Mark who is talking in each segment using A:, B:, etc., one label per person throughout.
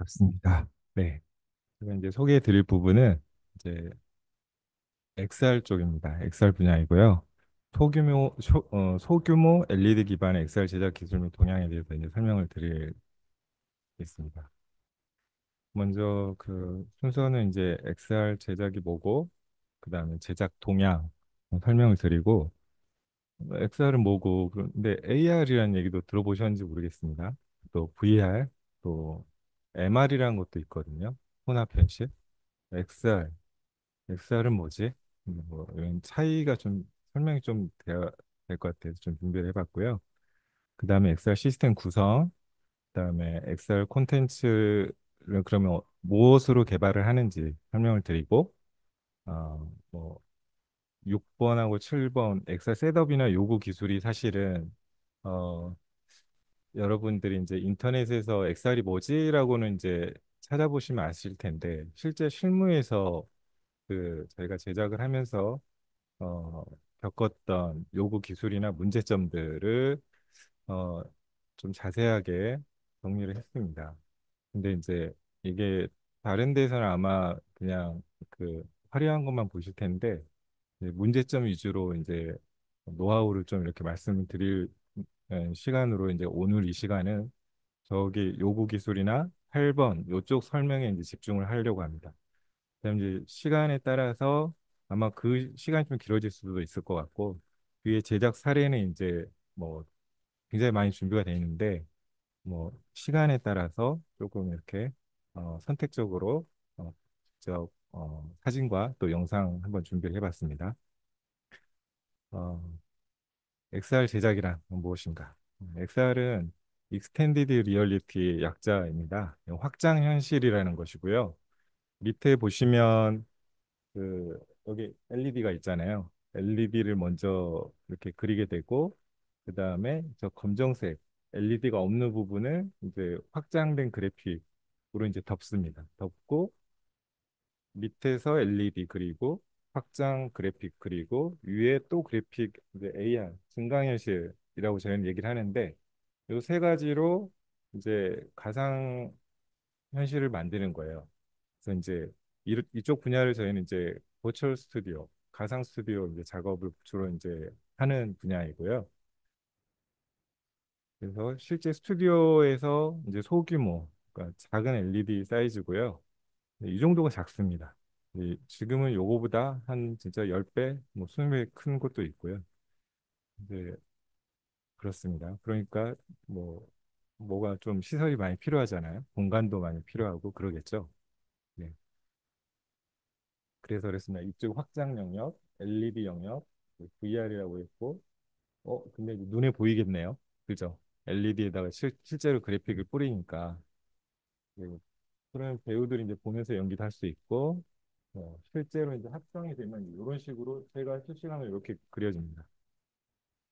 A: 반갑습니다. 네. 제가 이제 소개해 드릴 부분은 이제 XR 쪽입니다. XR 분야이고요. 소규모 LED 기반의 XR 제작 기술 및 동향에 대해서 이제 설명을 드리겠습니다. 먼저 그 순서는 이제 XR 제작이 뭐고, 그 다음에 제작 동향 설명을 드리고, XR은 뭐고, 그런데 AR이라는 얘기도 들어보셨는지 모르겠습니다. 또 VR, 또 MR이라는 것도 있거든요. 혼합 현실. XR, XR은 뭐지? 뭐 이런 차이가 좀 설명이 좀 돼야 될 것 같아서 좀 준비를 해봤고요. 그 다음에 XR 시스템 구성, 그 다음에 XR 콘텐츠를 그러면 무엇으로 개발을 하는지 설명을 드리고, 뭐 6번하고 7번 XR 셋업이나 요구 기술이 사실은 어, 여러분들이 이제 인터넷에서 XR이 뭐지라고는 이제 찾아보시면 아실 텐데 실제 실무에서 그 저희가 제작을 하면서 어, 겪었던 요구 기술이나 문제점들을 어, 좀 자세하게 정리를 했습니다. 근데 이제 이게 다른 데서는 아마 그냥 그 화려한 것만 보실 텐데 이제 문제점 위주로 이제 노하우를 좀 이렇게 말씀을 드릴 시간으로 이제 오늘 이 시간은 저기 요구 기술이나 8번 요쪽 설명에 이제 집중을 하려고 합니다. 그다음 이제 시간에 따라서 아마 그 시간이 좀 길어질 수도 있을 것 같고 뒤에 제작 사례는 이제 뭐 굉장히 많이 준비가 되어 있는데 뭐 시간에 따라서 조금 이렇게 선택적으로 직접 사진과 또 영상 한번 준비를 해봤습니다. 어, XR 제작이란 무엇인가? XR은 익스텐디드 리얼리티 약자입니다. 확장 현실이라는 것이고요. 밑에 보시면 그 여기 LED가 있잖아요. LED를 먼저 이렇게 그리게 되고 그 다음에 저 검정색 LED가 없는 부분을 이제 확장된 그래픽으로 이제 덮습니다. 덮고 밑에서 LED 그리고 확장 그래픽 그리고 위에 또 그래픽 이제 AR 증강현실이라고 저희는 얘기를 하는데 이 세 가지로 이제 가상 현실을 만드는 거예요. 그래서 이제 이쪽 분야를 저희는 이제 버추얼 스튜디오, 가상 스튜디오 이제 작업을 주로 이제 하는 분야이고요. 그래서 실제 스튜디오에서 이제 소규모, 그러니까 작은 LED 사이즈고요. 이 정도가 작습니다. 지금은 요거보다 한 진짜 10배, 뭐 20배 큰 것도 있고요. 이제 그렇습니다. 그러니까 뭐 뭐가 좀 시설이 많이 필요하잖아요. 공간도 많이 필요하고 그러겠죠. 네. 그래서 그랬습니다. 이쪽 확장 영역, LED 영역, VR이라고 했고, 근데 눈에 보이겠네요. 그죠? LED에다가 실제로 그래픽을 뿌리니까. 네. 그런 배우들이 이제 보면서 연기도 할 수 있고, 실제로 이제 합성이 되면 이런 식으로 제가 실시간으로 이렇게 그려집니다.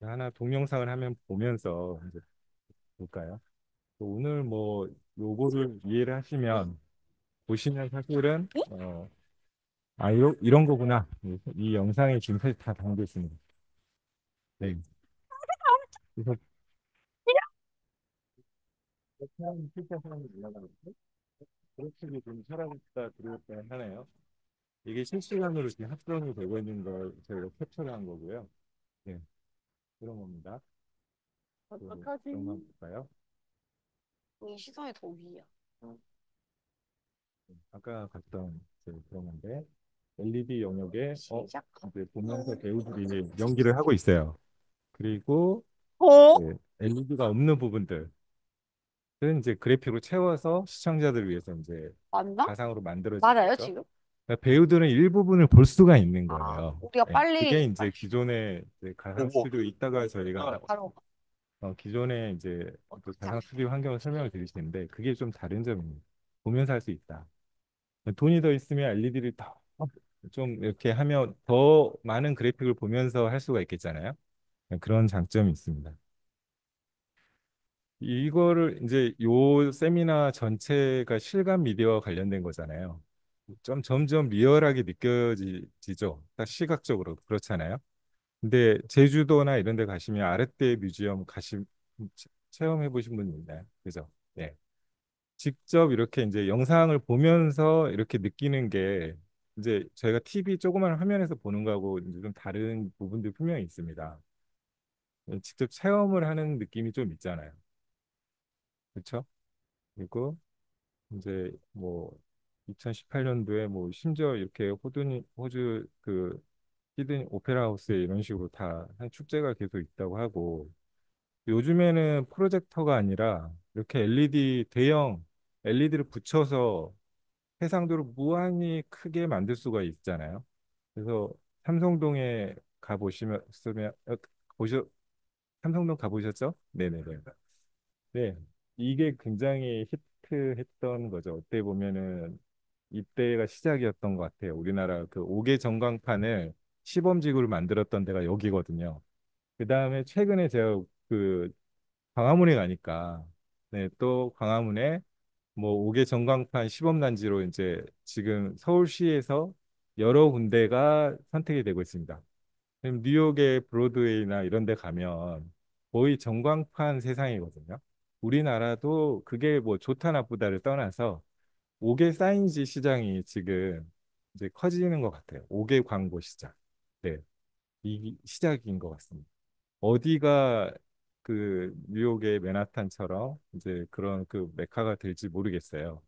A: 하나 동영상을 하면 보면서 이제 볼까요? 오늘 뭐 요거를 이해를 하시면 보시면 사실은 이런 거구나. 이 영상에 지금 사실 다 담겨 있습니다. 네. 그래서 사람 실제 사람이 올라가는데 그렇게 좀 살아있다 들어올까 하네요. 이게 실시간으로 지금 합성이 되고 있는 걸 저희가 캡처를 한 거고요. 네, 그런 겁니다.
B: 어떡하지?
A: 그런 거 한번 볼까요?
B: 이 시선이 더 위야.
A: 아까 봤던 그런 건데 LED 영역에
B: 시작.
A: 이제 보면서 배우들이 이제 연기를 하고 있어요. 그리고
B: 어?
A: LED가 없는 부분들은 이제 그래픽으로 채워서 시청자들을 위해서 이제
B: 맞나?
A: 가상으로 만들어지는
B: 맞아요,
A: 거죠.
B: 지금?
A: 그러니까 배우들은 일부분을 볼 수가 있는
B: 아,
A: 거예요.
B: 우리가
A: 네, 그게
B: 빨리,
A: 이제 기존에 이제 가상 스튜디오 있다가 저희가
B: 바로
A: 기존에 이제 그
B: 어떻게
A: 가상
B: 하면
A: 스튜디오 환경을 설명을 드릴 텐데 그게 좀 다른 점입니다. 보면서 할 수 있다. 돈이 더 있으면 LED를 더 좀 이렇게 하면 더 많은 그래픽을 보면서 할 수가 있겠잖아요. 그런 장점이 있습니다. 이거를 이제 요 세미나 전체가 실감 미디어와 관련된 거잖아요. 좀 점점 리얼하게 느껴지죠. 딱 시각적으로 그렇잖아요. 근데 제주도나 이런 데 가시면 아르떼 뮤지엄 체험해 보신 분 있나요? 그죠? 네. 직접 이렇게 이제 영상을 보면서 이렇게 느끼는 게 이제 저희가 TV 조그만 화면에서 보는 거하고 이제 좀 다른 부분들이 분명히 있습니다. 직접 체험을 하는 느낌이 좀 있잖아요. 그렇죠? 그리고 이제 뭐 2018년도에 뭐 심지어 이렇게 호주 그 시드니 오페라 하우스에 이런 식으로 다 한 축제가 계속 있다고 하고 요즘에는 프로젝터가 아니라 이렇게 LED 대형 LED를 붙여서 해상도를 무한히 크게 만들 수가 있잖아요. 그래서 삼성동에 가 보시면 보셔 삼성동 가 보셨죠? 네네네. 네, 이게 굉장히 히트했던 거죠. 어떻게 보면은 이때가 시작이었던 것 같아요. 우리나라 그 5개 전광판을 시범지구를 만들었던 데가 여기거든요. 그 다음에 최근에 제가 그 광화문에 가니까 네, 또 광화문에 뭐 5개 전광판 시범단지로 이제 지금 서울시에서 여러 군데가 선택이 되고 있습니다. 지금 뉴욕의 브로드웨이나 이런 데 가면 거의 전광판 세상이거든요. 우리나라도 그게 뭐 좋다 나쁘다를 떠나서 5개 사이즈 시장이 지금 이제 커지는 것 같아요. 5개 광고 시장. 네, 이 시작인 것 같습니다. 어디가 그 뉴욕의 맨하탄처럼 이제 그런 그 메카가 될지 모르겠어요.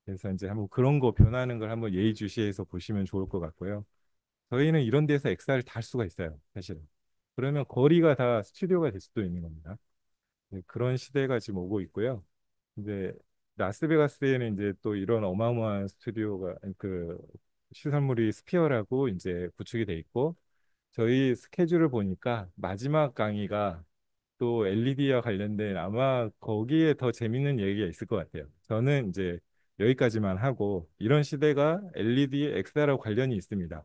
A: 그래서 이제 한번 그런 거 변하는 걸 한번 예의주시해서 보시면 좋을 것 같고요. 저희는 이런 데서 엑스알을 달 수가 있어요, 사실은. 그러면 거리가 다 스튜디오가 될 수도 있는 겁니다. 네, 그런 시대가 지금 오고 있고요. 이제 라스베가스에는 이제 또 이런 어마어마한 스튜디오가 그 시설물이 스피어라고 이제 구축이 돼 있고 저희 스케줄을 보니까 마지막 강의가 또 LED와 관련된 아마 거기에 더 재밌는 얘기가 있을 것 같아요. 저는 이제 여기까지만 하고 이런 시대가 LED, XR하고 관련이 있습니다.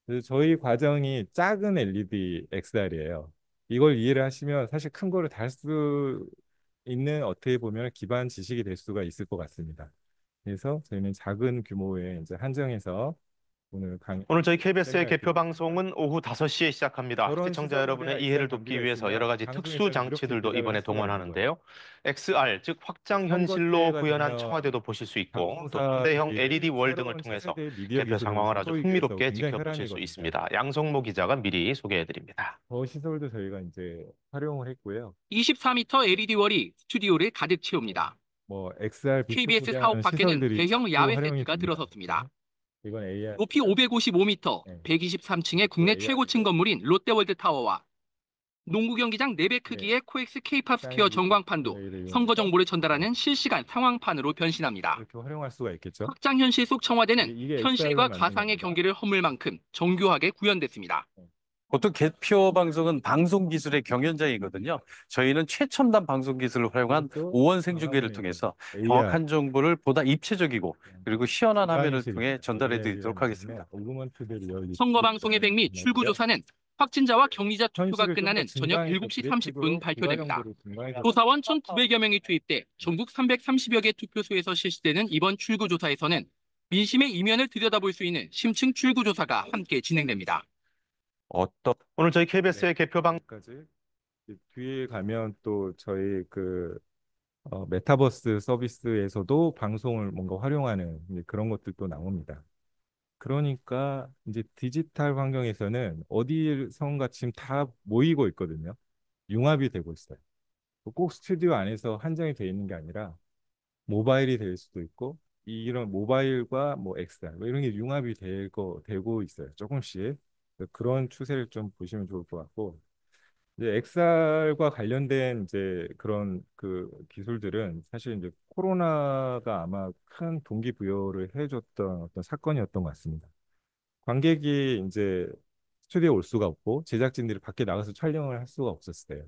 A: 그래서 저희 과정이 작은 LED XR이에요. 이걸 이해를 하시면 사실 큰 거를 달 수 있는 어떻게 보면 기반 지식이 될 수가 있을 것 같습니다. 그래서 저희는 작은 규모의 이제 한정해서 오늘
C: 오늘 저희 KBS의
A: 세미나를
C: 개표
A: 드리고
C: 방송은 오후 5시에 시작합니다.
A: 저런
C: 시청자
A: 시설물이나
C: 여러분의 이해를
A: 이런
C: 돕기
A: 장비가
C: 위해서 여러
A: 있으면
C: 가지 특수
A: 방송에서는 이렇게
C: 장치들도
A: 기획을 할
C: 이번에
A: 수가 있는 거예요.
C: 동원하는데요. XR, 즉 확장
A: 선거
C: 현실로
A: 때가
C: 구현한
A: 되면
C: 청와대도 보실 수 있고 또 현대형 LED
A: 방송사들이
C: 월 등을
A: 새로운
C: 통해서
A: 차세대의 미디어
C: 개표
A: 기술을
C: 상황을 아주
A: 선보이기 위해서
C: 흥미롭게
A: 굉장히
C: 지켜보실 수
A: 혈안이거든요.
C: 있습니다. 양성모 기자가 미리 소개해 드립니다.
A: 저 시설도 저희가 이제 활용을 했고요.
D: 24m LED월이 스튜디오를 가득 채웁니다.
A: 뭐 XR
D: KBS
A: 비추구리하는
D: 사옥 밖에는
A: 시설들이
D: 대형
A: 또
D: 야외
A: 활용이
D: 세트가
A: 됩니다. 네.
D: 들어섰습니다.
A: 이건 AR,
D: 높이 555m,
A: 네.
D: 123층의
A: 또
D: 국내 최고층
A: AR이고,
D: 건물인 롯데월드 타워와 농구 경기장 4배
A: 네.
D: 크기의 코엑스 K-팝 스퀘어
A: 사이언스
D: 전광판도
A: 디스플레이를
D: 선거
A: 이용해서
D: 정보를
A: 네.
D: 전달하는 실시간 상황판으로 변신합니다.
A: 이렇게 활용할 수가 있겠죠.
D: 확장 현실 속 청와대는
A: 이게
D: 현실과
A: XR로 만든
D: 가상의
A: 겁니다.
D: 경계를 허물 만큼 정교하게 구현됐습니다.
E: 보통 개표 방송은 방송 기술의 경연장이거든요. 저희는 최첨단 방송 기술을 활용한
A: 이것도
E: 오원 생중계를
A: 광화문에 있는
E: 통해서
A: AR
E: 정확한 정보를 보다 입체적이고 그리고 시원한 화면을 통해
A: 기반실입니다.
E: 전달해 드리도록
A: AR이라는
E: 하겠습니다.
A: 오그먼트드 리얼리티
D: 선거 방송의 백미
A: 뭐고요.
D: 출구조사는 확진자와 격리자 투표가
A: 현실을 좀 더
D: 끝나는 저녁
A: 증강해서
D: 7시 30분
A: 그래픽으로
D: 발표됩니다.
A: 비과정도로 증강해서
D: 조사원 1,900여 명이 투입돼 전국 330여 개 투표소에서 실시되는 이번 출구조사에서는 민심의 이면을 들여다볼 수 있는 심층 출구조사가 함께 진행됩니다.
C: 오늘 저희
A: 네,
C: KBS의 개표 방
A: 여기까지. 뒤에 가면 또 저희 그 메타버스 서비스에서도 방송을 뭔가 활용하는 이제 그런 것들도 나옵니다. 그러니까 이제 디지털 환경에서는 어디선가 지금 다 모이고 있거든요. 융합이 되고 있어요. 꼭 스튜디오 안에서 한정이 되어 있는 게 아니라 모바일이 될 수도 있고 이런 모바일과 뭐 XR 뭐 이런 게 융합이 되고 있어요. 조금씩 그런 추세를 좀 보시면 좋을 것 같고 이제 XR과 관련된 이제 그런 그 기술들은 사실 이제 코로나가 아마 큰 동기부여를 해줬던 어떤 사건이었던 것 같습니다. 관객이 이제 스튜디오에 올 수가 없고 제작진들이 밖에 나가서 촬영을 할 수가 없었어요.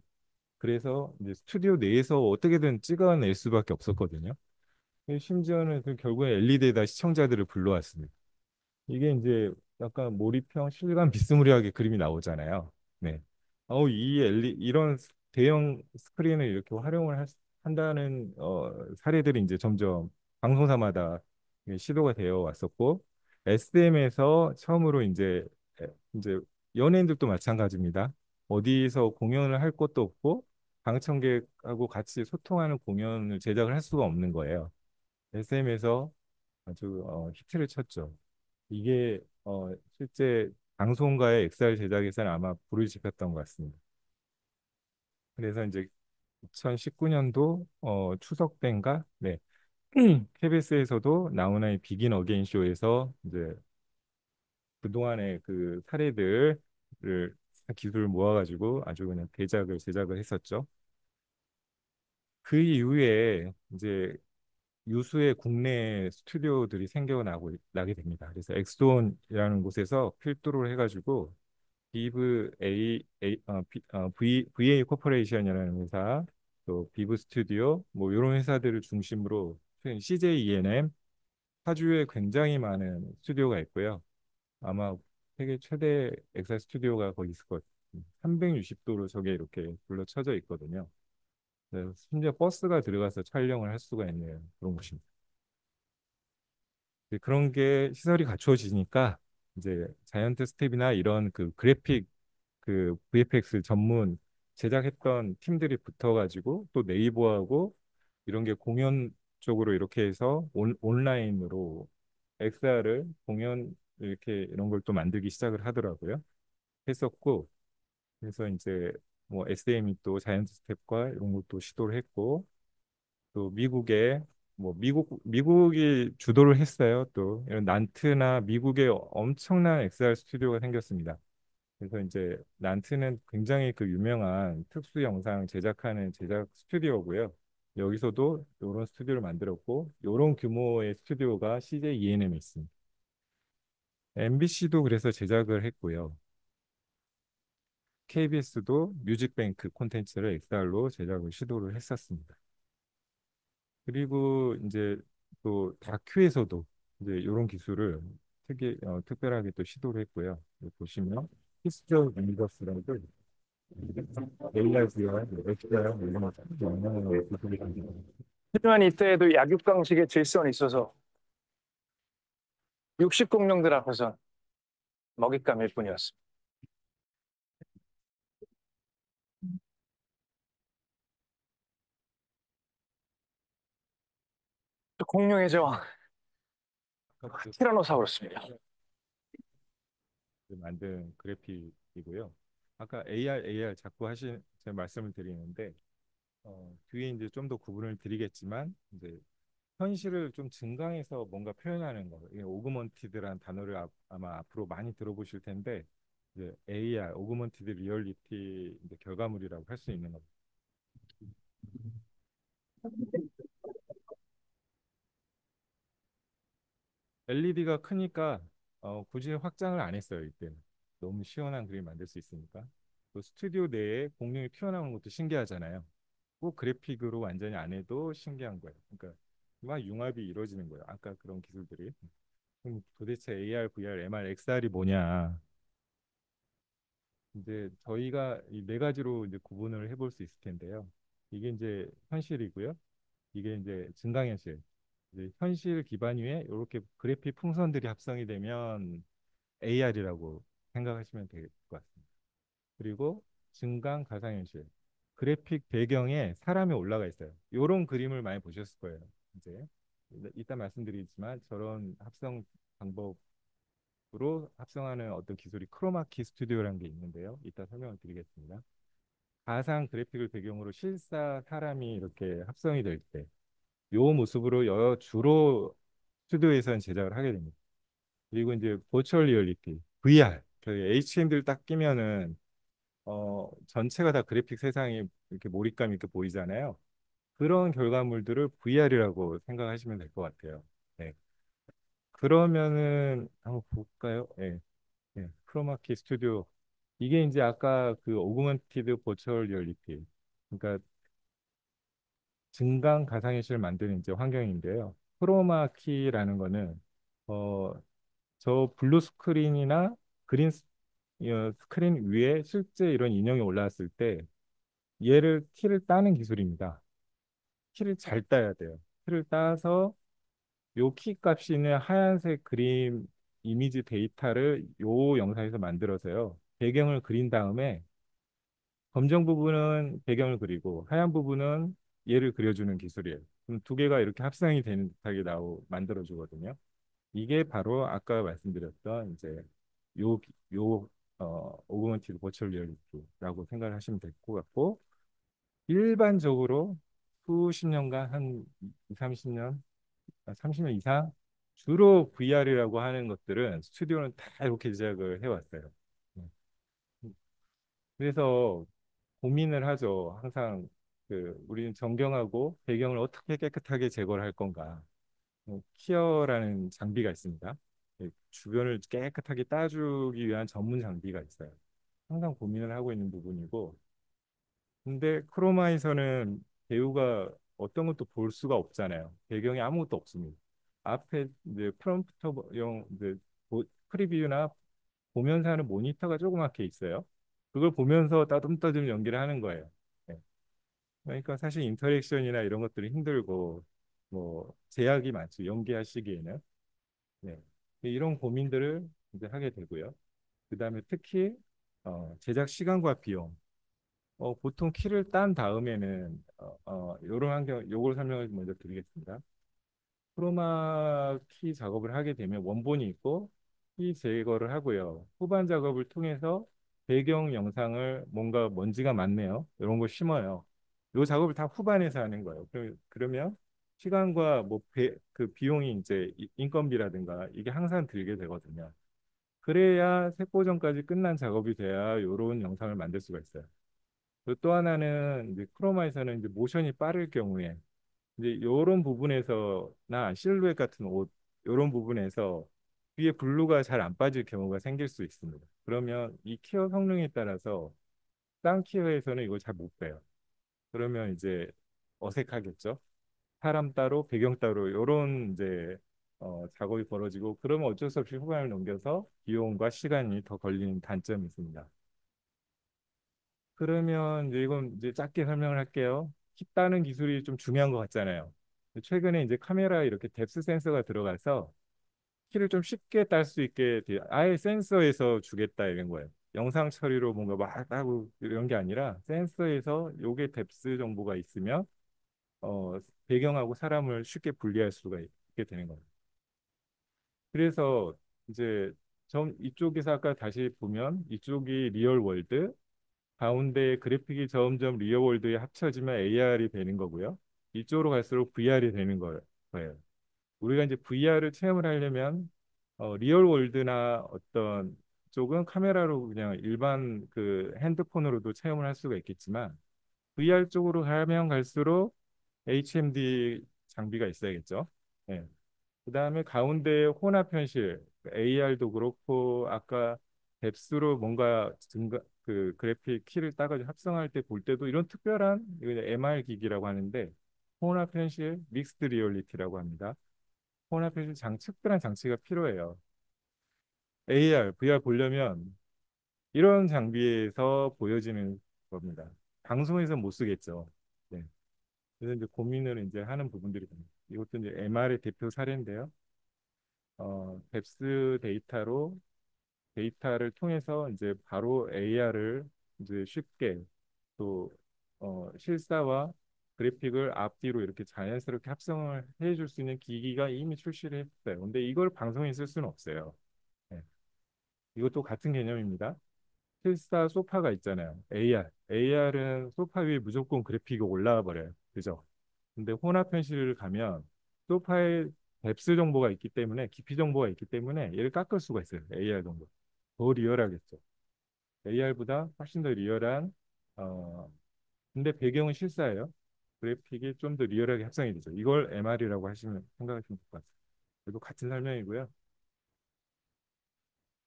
A: 그래서 이제 스튜디오 내에서 어떻게든 찍어낼 수밖에 없었거든요. 심지어는 그 결국에 LED에다 시청자들을 불러왔습니다. 이게 이제 약간 몰입형 실감 비스무리하게 그림이 나오잖아요. 네. 이런 대형 스크린을 이렇게 한다는 사례들이 이제 점점 방송사마다 시도가 되어 왔었고 SM에서 처음으로 이제 연예인들도 마찬가지입니다. 어디서 공연을 할 곳도 없고 방청객하고 같이 소통하는 공연을 제작을 할 수가 없는 거예요. SM에서 아주 히트를 쳤죠. 이게 실제 방송가의 XR 제작에서는 아마 불을 지폈던 것 같습니다. 그래서 이제 2019년도 추석 때인가? 네. KBS에서도 나훈아의 비긴 어게인 쇼에서 이제 그동안의 그 사례들을 기술을 모아가지고 아주 그냥 대작을 제작을 했었죠. 그 이후에 이제 유수의 국내 스튜디오들이 나게 됩니다. 그래서 엑스톤이라는 곳에서 필두를 해가지고 VA 코퍼레이션이라는 회사, 또 비브 스튜디오, 뭐 이런 회사들을 중심으로 CJ ENM 파주에 굉장히 많은 스튜디오가 있고요. 아마 세계 최대 엑사 스튜디오가 거기 있을 것 같아요. 360도로 저게 이렇게 둘러쳐져 있거든요. 그래서 심지어 버스가 들어가서 촬영을 할 수가 있는 그런 곳입니다. 그런 게 시설이 갖추어지니까 이제 자이언트 스텝이나 이런 그 그래픽 그 VFX 전문 제작했던 팀들이 붙어가지고 또 네이버하고 이런 게 공연 쪽으로 이렇게 해서 온라인으로 XR을 공연 이렇게 이런 걸 또 만들기 시작을 하더라고요. 했었고 그래서 이제 뭐 SM이 또 자이언트 스텝과 이런 것도 시도를 했고 또 미국에 뭐 미국이 주도를 했어요. 또 이런 난트나 미국에 엄청난 XR 스튜디오가 생겼습니다. 그래서 이제 난트는 굉장히 그 유명한 특수 영상 제작하는 제작 스튜디오고요. 여기서도 이런 스튜디오를 만들었고 이런 규모의 스튜디오가 CJ ENM에 있습니다. MBC도 그래서 제작을 했고요. KBS도 뮤직뱅크 콘텐츠를 XR로 제작을 시도를 했었습니다. 그리고 이제 또 다큐에서도 이제 이런 기술을 특별하게 또 시도를 했고요. 여기 보시면 히스토리 오브 유니버스라고 ARVR, XR 이런 거 영향을 기술이 됩니다.
F: 하지만 이때에도 약육강식의 질서는 있어서 육식 공룡들 앞에선 먹잇감일 뿐이었습니다. 공룡의 제왕 티라노사우루스입니다.
A: 만든 그래픽이고요. 아까 AR 자꾸 제가 말씀을 드리는데 뒤에 이제 좀 더 구분을 드리겠지만 이제 현실을 좀 증강해서 뭔가 표현하는 거. 이게 오그먼티드라는 단어를 아마 앞으로 많이 들어보실 텐데 이제 AR, 오그먼티드 리얼리티 이제 결과물이라고 할 수 있는 겁니다. LED가 크니까 굳이 확장을 안 했어요. 이때 너무 시원한 그림 만들 수 있으니까. 또 스튜디오 내에 공룡이 튀어나오는 것도 신기하잖아요. 꼭 그래픽으로 완전히 안 해도 신기한 거예요. 그러니까 막 융합이 이루어지는 거예요. 아까 그런 기술들이. 그럼 도대체 AR, VR, MR, XR이 뭐냐? 이제 저희가 이 네 가지로 이제 구분을 해볼 수 있을 텐데요. 이게 이제 현실이고요. 이게 이제 증강현실. 이제 현실 기반 위에 이렇게 그래픽 풍선들이 합성이 되면 AR이라고 생각하시면 될 것 같습니다. 그리고 증강 가상현실. 그래픽 배경에 사람이 올라가 있어요. 이런 그림을 많이 보셨을 거예요. 이제 이따 말씀드리지만 저런 합성 방법으로 합성하는 어떤 기술이 크로마키 스튜디오라는 게 있는데요. 이따 설명을 드리겠습니다. 가상 그래픽을 배경으로 실사 사람이 이렇게 합성이 될 때, 요 모습으로 주로 스튜디오에서는 제작을 하게 됩니다. 그리고 이제 버추얼 리얼리티, VR, 저희 HMD를 딱 끼면은 전체가 다 그래픽 세상이 이렇게 몰입감 있게 보이잖아요. 그런 결과물들을 VR이라고 생각하시면 될 것 같아요. 네. 그러면은 한번 볼까요? 네. 네. 크로마키 스튜디오. 이게 이제 아까 그 오그먼티드 버추얼 리얼리티. 그러니까 증강 가상현실을 만드는 이제 환경인데요. 크로마키라는 거는 어, 저 블루 스크린이나 스크린 위에 실제 이런 인형이 올라왔을 때 얘를 티를 따는 기술입니다. 키를 잘 따야 돼요. 키를 따서 요 키 값이 있는 하얀색 그림 이미지 데이터를 요 영상에서 만들어서요. 배경을 그린 다음에 검정 부분은 배경을 그리고 하얀 부분은 얘를 그려주는 기술이에요. 그럼 두 개가 이렇게 합성이 되는 듯하게 만들어 주거든요. 이게 바로 아까 말씀드렸던 이제 요, 요, 오그먼티드 버추얼 리얼리티라고 생각을 하시면 될 것 같고, 일반적으로 수십 년간 한 2, 30년, 30년 이상 주로 VR이라고 하는 것들은 스튜디오는 다 이렇게 제작을 해왔어요. 네. 그래서 고민을 하죠. 항상 우리는 전경하고 배경을 어떻게 깨끗하게 제거를 할 건가. 키어라는 장비가 있습니다. 주변을 깨끗하게 따주기 위한 전문 장비가 있어요. 항상 고민을 하고 있는 부분이고, 근데 크로마에서는 배우가 어떤 것도 볼 수가 없잖아요. 배경에 아무것도 없습니다. 앞에 이제 프롬프터용 이제 프리뷰나 보면서 하는 모니터가 조그맣게 있어요. 그걸 보면서 따듬따듬 연기를 하는 거예요. 네. 그러니까 사실 인터랙션이나 이런 것들이 힘들고 뭐 제약이 많죠. 연기하시기에는. 네. 이런 고민들을 이제 하게 되고요. 그다음에 특히 제작 시간과 비용. 보통 키를 딴 다음에는 이런 요걸 설명을 먼저 드리겠습니다. 크로마 키 작업을 하게 되면 원본이 있고 키 제거를 하고요. 후반 작업을 통해서 배경 영상을 뭔가 먼지가 많네요. 이런 거 심어요. 이 작업을 다 후반에서 하는 거예요. 그러면 시간과 그 비용이 이제 인건비라든가 이게 항상 들게 되거든요. 그래야 색보정까지 끝난 작업이 돼야 이런 영상을 만들 수가 있어요. 그리고 또 하나는 이제 크로마에서는 이제 모션이 빠를 경우에 이제 이런 부분에서나 실루엣 같은 옷 이런 부분에서 위에 블루가 잘 안 빠질 경우가 생길 수 있습니다. 그러면 이 키어 성능에 따라서 딴 키어에서는 이걸 잘 못 빼요. 그러면 이제 어색하겠죠. 사람 따로 배경 따로 이런 이제 작업이 벌어지고 그러면 어쩔 수 없이 후반을 넘겨서 비용과 시간이 더 걸리는 단점이 있습니다. 그러면 이제 이건 이제 짧게 설명을 할게요. 키 따는 기술이 좀 중요한 것 같잖아요. 최근에 이제 카메라에 이렇게 뎁스 센서가 들어가서 키를 좀 쉽게 딸 수 있게 돼요. 아예 센서에서 주겠다 이런 거예요. 영상 처리로 뭔가 막 하고 이런 게 아니라 센서에서 요게 뎁스 정보가 있으면 어, 배경하고 사람을 쉽게 분리할 수가 있게 되는 거예요. 그래서 이제 이쪽에서 아까 다시 보면 이쪽이 리얼 월드, 가운데 그래픽이 점점 리얼월드에 합쳐지면 AR이 되는 거고요. 이쪽으로 갈수록 VR이 되는 거예요. 우리가 이제 VR을 체험을 하려면 리얼월드나 어떤 쪽은 카메라로 그냥 일반 그 핸드폰으로도 체험을 할 수가 있겠지만 VR 쪽으로 가면 갈수록 HMD 장비가 있어야겠죠. 네. 그다음에 가운데 혼합 현실, AR도 그렇고 아까 뎁스로 뭔가 그 그래픽 키를 따가지고 합성할 때 볼 때도 이런 특별한 이거 이제 MR 기기라고 하는데 혼합 현실, 믹스드 리얼리티라고 합니다. 혼합 현실 특별한 장치가 필요해요. AR, VR 보려면 이런 장비에서 보여지는 겁니다. 방송에서 못 쓰겠죠. 네. 그래서 이제 고민을 이제 하는 부분들이 됩니다. 이것도 이제 MR의 대표 사례인데요. 뎁스 데이터를 통해서 이제 바로 AR을 이제 쉽게 또 실사와 그래픽을 앞뒤로 이렇게 자연스럽게 합성을 해줄 수 있는 기기가 이미 출시를 했어요. 근데 이걸 방송에 쓸 수는 없어요. 네. 이것도 같은 개념입니다. 실사 소파가 있잖아요. AR은 소파 위에 무조건 그래픽이 올라와 버려요. 그죠? 근데 혼합 현실을 가면 소파에 뎁스 정보가 있기 때문에 깊이 정보가 있기 때문에 얘를 깎을 수가 있어요. AR 정보. 더 리얼하겠죠. AR보다 훨씬 더 리얼한 근데 배경은 실사예요. 그래픽이 좀 더 리얼하게 합성이 되죠. 이걸 MR이라고 생각하시면 될 것 같아요. 그래도 같은 설명이고요.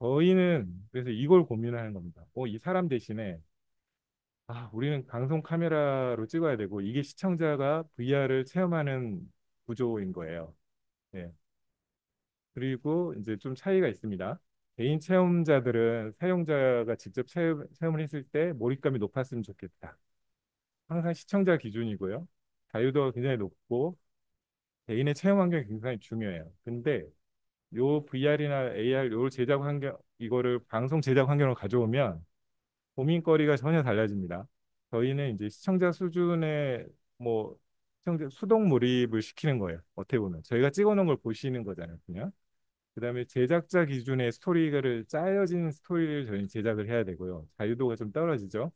A: 저희는 그래서 이걸 고민하는 겁니다. 이 사람 대신에 우리는 방송 카메라로 찍어야 되고 이게 시청자가 VR을 체험하는 구조인 거예요. 네. 그리고 이제 좀 차이가 있습니다. 개인 체험자들은 사용자가 직접 체험을 했을 때 몰입감이 높았으면 좋겠다. 항상 시청자 기준이고요. 자유도가 굉장히 높고 개인의 체험 환경이 굉장히 중요해요. 근데 요 VR이나 AR 요 제작 환경 이거를 방송 제작 환경으로 가져오면 고민거리가 전혀 달라집니다. 저희는 이제 시청자 수준의 뭐 수동 몰입을 시키는 거예요. 어떻게 보면 저희가 찍어놓은 걸 보시는 거잖아요, 그냥. 그다음에 제작자 기준의 스토리를 짜여진 스토리를 저희는 제작을 해야 되고요. 자유도가 좀 떨어지죠.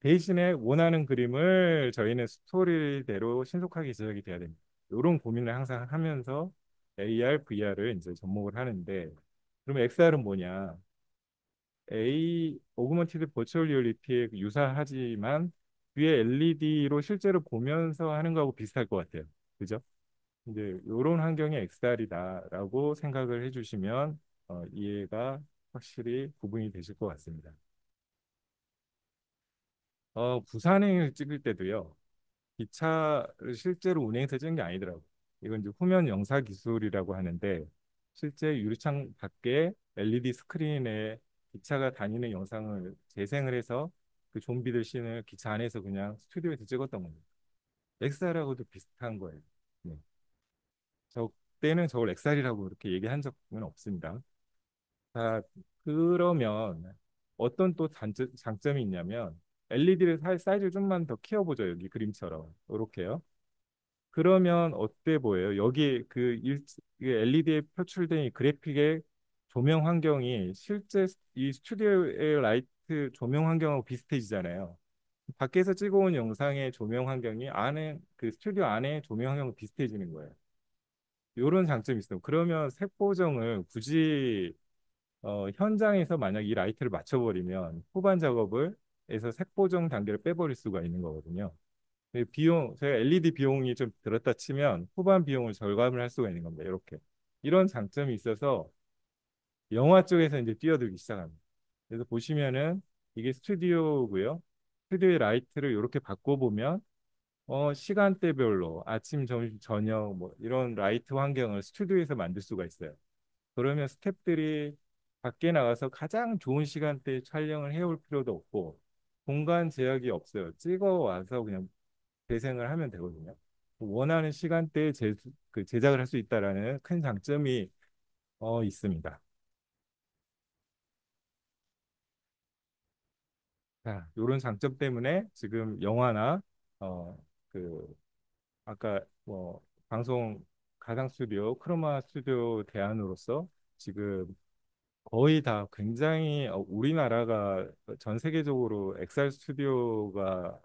A: 대신에 원하는 그림을 저희는 스토리대로 신속하게 제작이 돼야 됩니다. 이런 고민을 항상 하면서 AR, VR을 이제 접목을 하는데, 그러면 XR은 뭐냐? 오그먼티드 버추얼 리얼리티에 유사하지만 위에 LED로 실제로 보면서 하는 거하고 비슷할 것 같아요. 그죠? 이제 이런 환경이 XR이다라고 생각을 해주시면 이해가 확실히 구분이 되실 것 같습니다. 부산행을 찍을 때도요. 기차를 실제로 운행해서 찍은 게 아니더라고요. 이건 이제 후면 영사 기술이라고 하는데 실제 유리창 밖에 LED 스크린에 기차가 다니는 영상을 재생을 해서 그 좀비들 씬을 기차 안에서 그냥 스튜디오에서 찍었던 겁니다. XR하고도 비슷한 거예요. 네. 저 때는 저걸 XR이라고 이렇게 얘기한 적은 없습니다. 자, 그러면 어떤 또 장점이 있냐면 LED를 사이즈를 좀만 더 키워보죠. 여기 그림처럼 이렇게요. 그러면 어때 보여요? 여기 LED에 표출된 이 그래픽의 조명 환경이 실제 이 스튜디오의 라이트 조명 환경하고 비슷해지잖아요. 밖에서 찍어온 영상의 조명 환경이 안에 그 스튜디오 안에 조명 환경과 비슷해지는 거예요. 이런 장점이 있어요. 그러면 색 보정을 굳이 현장에서 만약 이 라이트를 맞춰버리면 후반 작업을 해서 색 보정 단계를 빼버릴 수가 있는 거거든요. 제가 LED 비용이 좀 들었다 치면 후반 비용을 절감을 할 수가 있는 겁니다. 이렇게. 이런 장점이 있어서 영화 쪽에서 이제 뛰어들기 시작합니다. 그래서 보시면은 이게 스튜디오고요. 스튜디오의 라이트를 이렇게 바꿔보면 시간대별로 아침, 점심, 저녁 뭐 이런 라이트 환경을 스튜디오에서 만들 수가 있어요. 그러면 스태프들이 밖에 나가서 가장 좋은 시간대에 촬영을 해올 필요도 없고 공간 제약이 없어요. 찍어 와서 그냥 재생을 하면 되거든요. 원하는 시간대에 제작을 할 수 있다라는 큰 장점이 있습니다. 자, 이런 장점 때문에 지금 영화나 어, 그 아까 뭐 방송 가상 스튜디오, 크로마 스튜디오 대안으로서 지금 거의 다 굉장히 우리나라가 전 세계적으로 엑셀 스튜디오가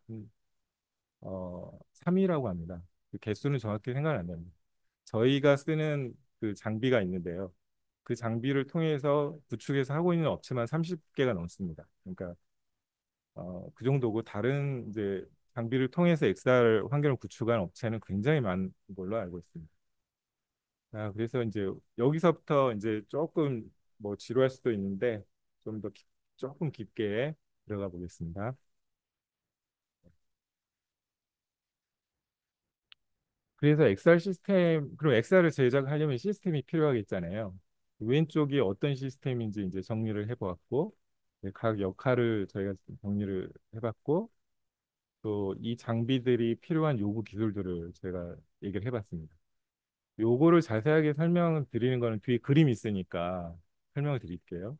A: 3위라고 합니다. 그 개수는 정확히 생각 안 납니다. 저희가 쓰는 그 장비가 있는데요. 그 장비를 통해서 구축해서 하고 있는 업체만 30개가 넘습니다. 그러니까 그 정도고 다른 이제 장비를 통해서 XR 환경을 구축한 업체는 굉장히 많은 걸로 알고 있습니다. 그래서 이제 여기서부터 이제 조금 뭐 지루할 수도 있는데 좀 더 조금 깊게 들어가 보겠습니다. 그래서 XR 시스템, 그럼 XR을 제작하려면 시스템이 필요하겠잖아요. 왼쪽이 어떤 시스템인지 이제 정리를 해보았고, 네, 각 역할을 저희가 정리를 해봤고, 또 이 장비들이 필요한 요구 기술들을 제가 얘기를 해봤습니다. 요거를 자세하게 설명을 드리는 거는 뒤에 그림이 있으니까 설명을 드릴게요.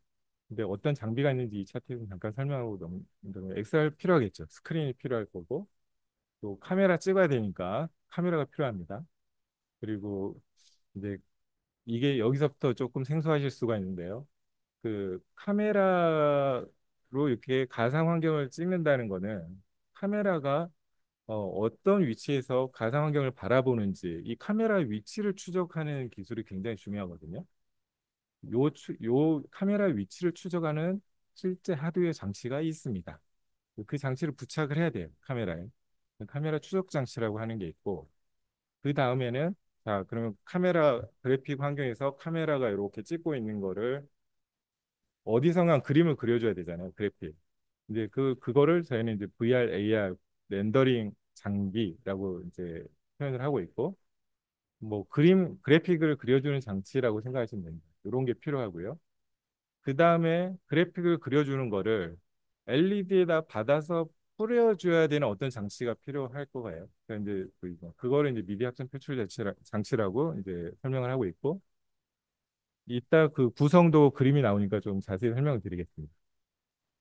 A: 근데 어떤 장비가 있는지 이 차트에서 잠깐 설명하고 넘기면 XR 필요하겠죠. 스크린이 필요할 거고, 또 카메라 찍어야 되니까 카메라가 필요합니다. 그리고 이제 이게 여기서부터 조금 생소하실 수가 있는데요. 그 카메라로 이렇게 가상 환경을 찍는다는 거는 카메라가 어떤 위치에서 가상 환경을 바라보는지 이 카메라 위치를 추적하는 기술이 굉장히 중요하거든요. 요 카메라 위치를 추적하는 실제 하드웨어 장치가 있습니다. 그 장치를 부착을 해야 돼요, 카메라에. 카메라 추적 장치라고 하는 게 있고, 그 다음에는 자, 그러면 카메라 그래픽 환경에서 카메라가 이렇게 찍고 있는 거를 어디선가 그림을 그려줘야 되잖아요, 그래픽. 이제 그거를 저희는 이제 VR, AR 렌더링 장비라고 이제 표현을 하고 있고, 뭐 그래픽을 그려주는 장치라고 생각하시면 됩니다. 이런 게 필요하고요. 그 다음에 그래픽을 그려주는 거를 LED에다 받아서 뿌려줘야 되는 어떤 장치가 필요할 거예요. 그러니까 이제 그거를 이제 미디 합성 표출 장치라고 이제 설명을 하고 있고, 이따 그 구성도 그림이 나오니까 좀 자세히 설명을 드리겠습니다.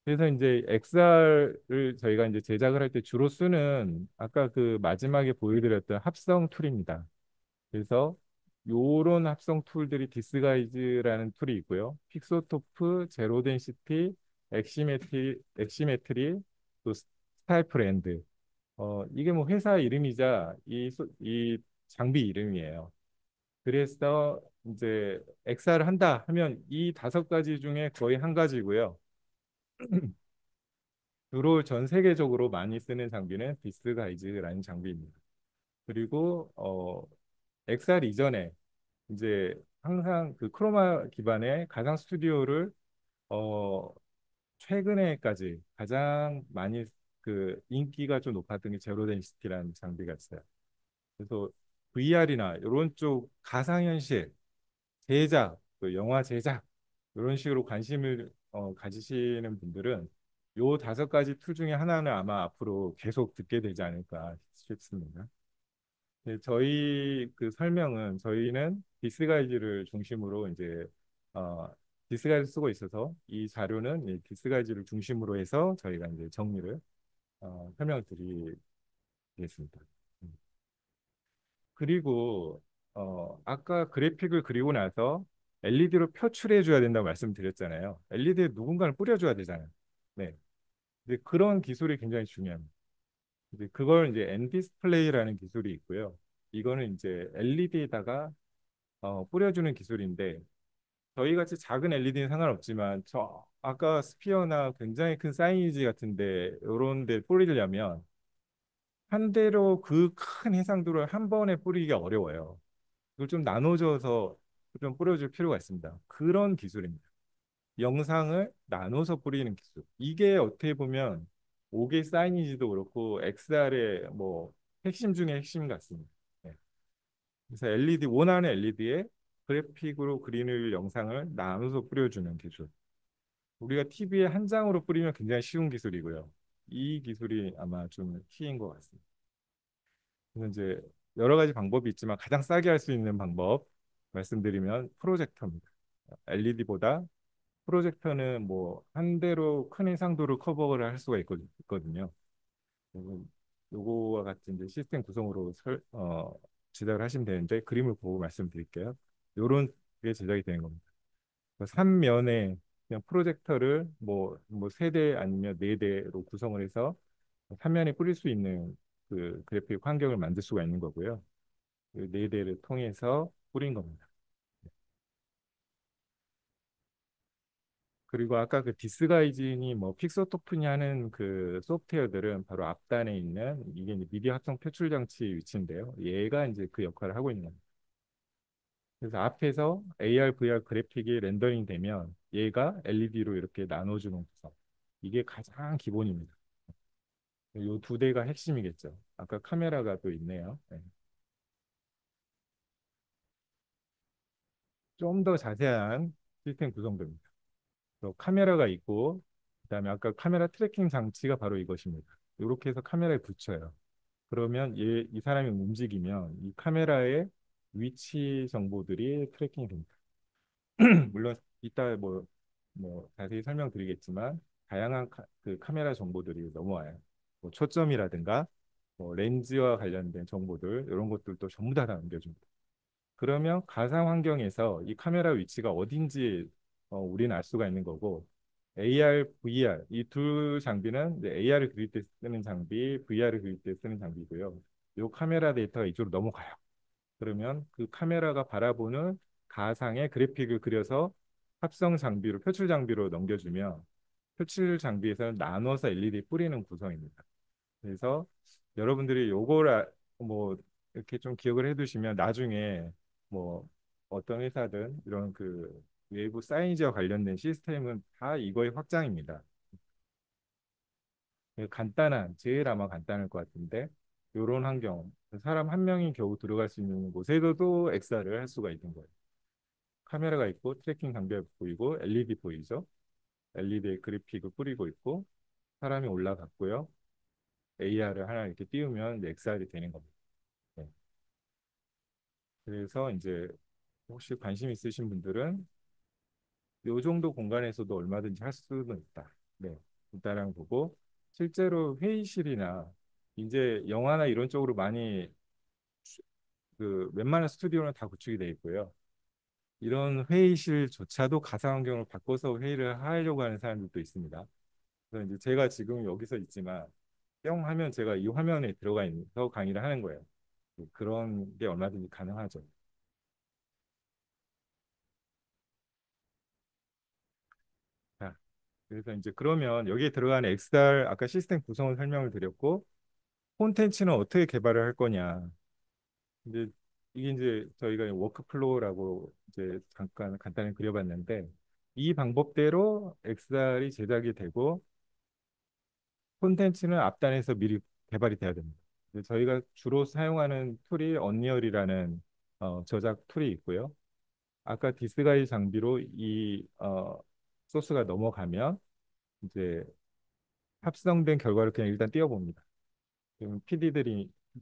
A: 그래서 이제 XR을 저희가 이제 제작을 할 때 주로 쓰는 아까 그 마지막에 보여드렸던 합성 툴입니다. 그래서 요런 합성 툴들이 디스가이즈라는 툴이 있고요. 픽소토프, 제로 덴시티, 엑시메트리, 또 스타이프랜드. 이게 뭐 회사 이름이자 이 장비 이름이에요. 그래서 이제 XR을 한다 하면 이 5가지 중에 거의 한 가지고요. 주로 전 세계적으로 많이 쓰는 장비는 디스가이즈라는 장비입니다. 그리고 XR 이전에 이제 항상 그 크로마 기반의 가상 스튜디오를 어, 최근에까지 가장 많이 그 인기가 좀 높았던 게 제로 덴시티라는 장비가 있어요. 그래서 VR이나 이런 쪽 가상현실 제작, 또 영화 제작 이런 식으로 관심을 가지시는 분들은 요 5가지 툴 중에 하나는 아마 앞으로 계속 듣게 되지 않을까 싶습니다. 네, 저희 그 설명은 저희는 디스가이즈를 중심으로 이제 어, 디스가이즈 쓰고 있어서 이 자료는 이 디스가이즈를 중심으로 해서 저희가 이제 정리를 설명을 드리겠습니다. 음. 그리고 아까 그래픽을 그리고 나서 LED로 표출해 줘야 된다고 말씀드렸잖아요. LED에 누군가를 뿌려줘야 되잖아요. 네, 이제 그런 기술이 굉장히 중요합니다. 이제 그걸 이제 N 디스플레이라는 기술이 있고요. 이거는 이제 LED에다가 뿌려주는 기술인데 저희 같이 작은 LED는 상관없지만 저 아까 스피어나 굉장히 큰 사이니지 같은데 이런 데 뿌리려면 한 대로 그 큰 해상도를 한 번에 뿌리기가 어려워요. 이걸 좀 나눠줘서 좀 뿌려줄 필요가 있습니다. 그런 기술입니다. 영상을 나눠서 뿌리는 기술. 이게 어떻게 보면 5개 사이니지도 그렇고 XR의 뭐 핵심 중에 핵심 같습니다. 네. 그래서 LED 원하는 LED에 그래픽으로 그리는 영상을 나눠서 뿌려주는 기술. 우리가 TV에 한 장으로 뿌리면 굉장히 쉬운 기술이고요. 이 기술이 아마 좀 키인 것 같습니다. 그래서 이제 여러 가지 방법이 있지만 가장 싸게 할 수 있는 방법 말씀드리면 프로젝터입니다. LED보다 프로젝터는 뭐 한 대로 큰 해상도를 커버를 할 수가 있거든요. 요거와 같은 이제 시스템 구성으로 제작을 하시면 되는데 그림을 보고 말씀드릴게요. 요런 게 제작이 되는 겁니다. 3면에 그냥 프로젝터를 뭐 3대 아니면 4대로 구성을 해서 3면에 뿌릴 수 있는 그 그래픽 환경을 만들 수가 있는 거고요. 그 4대를 통해서 뿌린 겁니다. 그리고 아까 그 디스가이징이 뭐 픽서토프니 하는 그 소프트웨어들은 바로 앞단에 있는 이게 이제 미디어 합성 표출 장치 위치인데요. 얘가 이제 그 역할을 하고 있는 겁니다. 그래서 앞에서 AR, VR 그래픽이 렌더링 되면 얘가 LED로 이렇게 나눠주는 구성. 이게 가장 기본입니다. 이 2대가 핵심이겠죠. 아까 카메라가 또 있네요. 네. 좀 더 자세한 시스템 구성도입니다. 카메라가 있고 그다음에 아까 카메라 트래킹 장치가 바로 이것입니다. 이렇게 해서 카메라에 붙여요. 그러면 이 사람이 움직이면 이 카메라의 위치 정보들이 트래킹이 됩니다. 물론 이따 뭐 자세히 설명드리겠지만 다양한 그 카메라 정보들이 넘어와요. 뭐 초점이라든가 뭐 렌즈와 관련된 정보들 이런 것들도 전부 다 남겨줍니다. 그러면 가상 환경에서 이 카메라 위치가 어딘지 우리는 알 수가 있는 거고 AR, VR 이 두 장비는 AR을 그릴 때 쓰는 장비, VR을 그릴 때 쓰는 장비고요. 이 카메라 데이터가 이쪽으로 넘어가요. 그러면 그 카메라가 바라보는 가상의 그래픽을 그려서 합성 장비로 표출 장비로 넘겨주면 표출 장비에서는 나눠서 LED 뿌리는 구성입니다. 그래서 여러분들이 요걸 뭐 이렇게 좀 기억을 해두시면 나중에 뭐 어떤 회사든 이런 그 외부 사이즈와 관련된 시스템은 다 이거의 확장입니다. 간단한 제일 아마 간단할 것 같은데 이런 환경 사람 한 명이 겨우 들어갈 수 있는 곳에서도 XR을 할 수가 있는 거예요. 카메라가 있고 트래킹 장비가 보이고 LED 보이죠? LED에 그래픽을 뿌리고 있고 사람이 올라갔고요. AR을 하나 이렇게 띄우면 XR이 되는 겁니다. 네. 그래서 이제 혹시 관심 있으신 분들은 이 정도 공간에서도 얼마든지 할 수는 있다. 네. 되나라는 보고 실제로 회의실이나 이제 영화나 이런 쪽으로 많이 그 웬만한 스튜디오는 다 구축이 돼 있고요. 이런 회의실조차도 가상 환경을 바꿔서 회의를 하려고 하는 사람들도 있습니다. 그래서 이제 제가 지금 여기서 있지만 뿅 하면 제가 이 화면에 들어가 있어서 강의를 하는 거예요. 그런 게 얼마든지 가능하죠. 자, 그래서 이제 그러면 여기에 들어가는 XR 아까 시스템 구성을 설명을 드렸고 콘텐츠는 어떻게 개발을 할 거냐. 이제 이게 이제 저희가 워크플로우라고 이제 잠깐 간단히 그려봤는데 이 방법대로 XR이 제작이 되고 콘텐츠는 앞단에서 미리 개발이 돼야 됩니다. 저희가 주로 사용하는 툴이 언리얼이라는 저작 툴이 있고요. 아까 디스가이 장비로 이 소스가 넘어가면 이제 합성된 결과를 그냥 일단 띄워봅니다. 그러면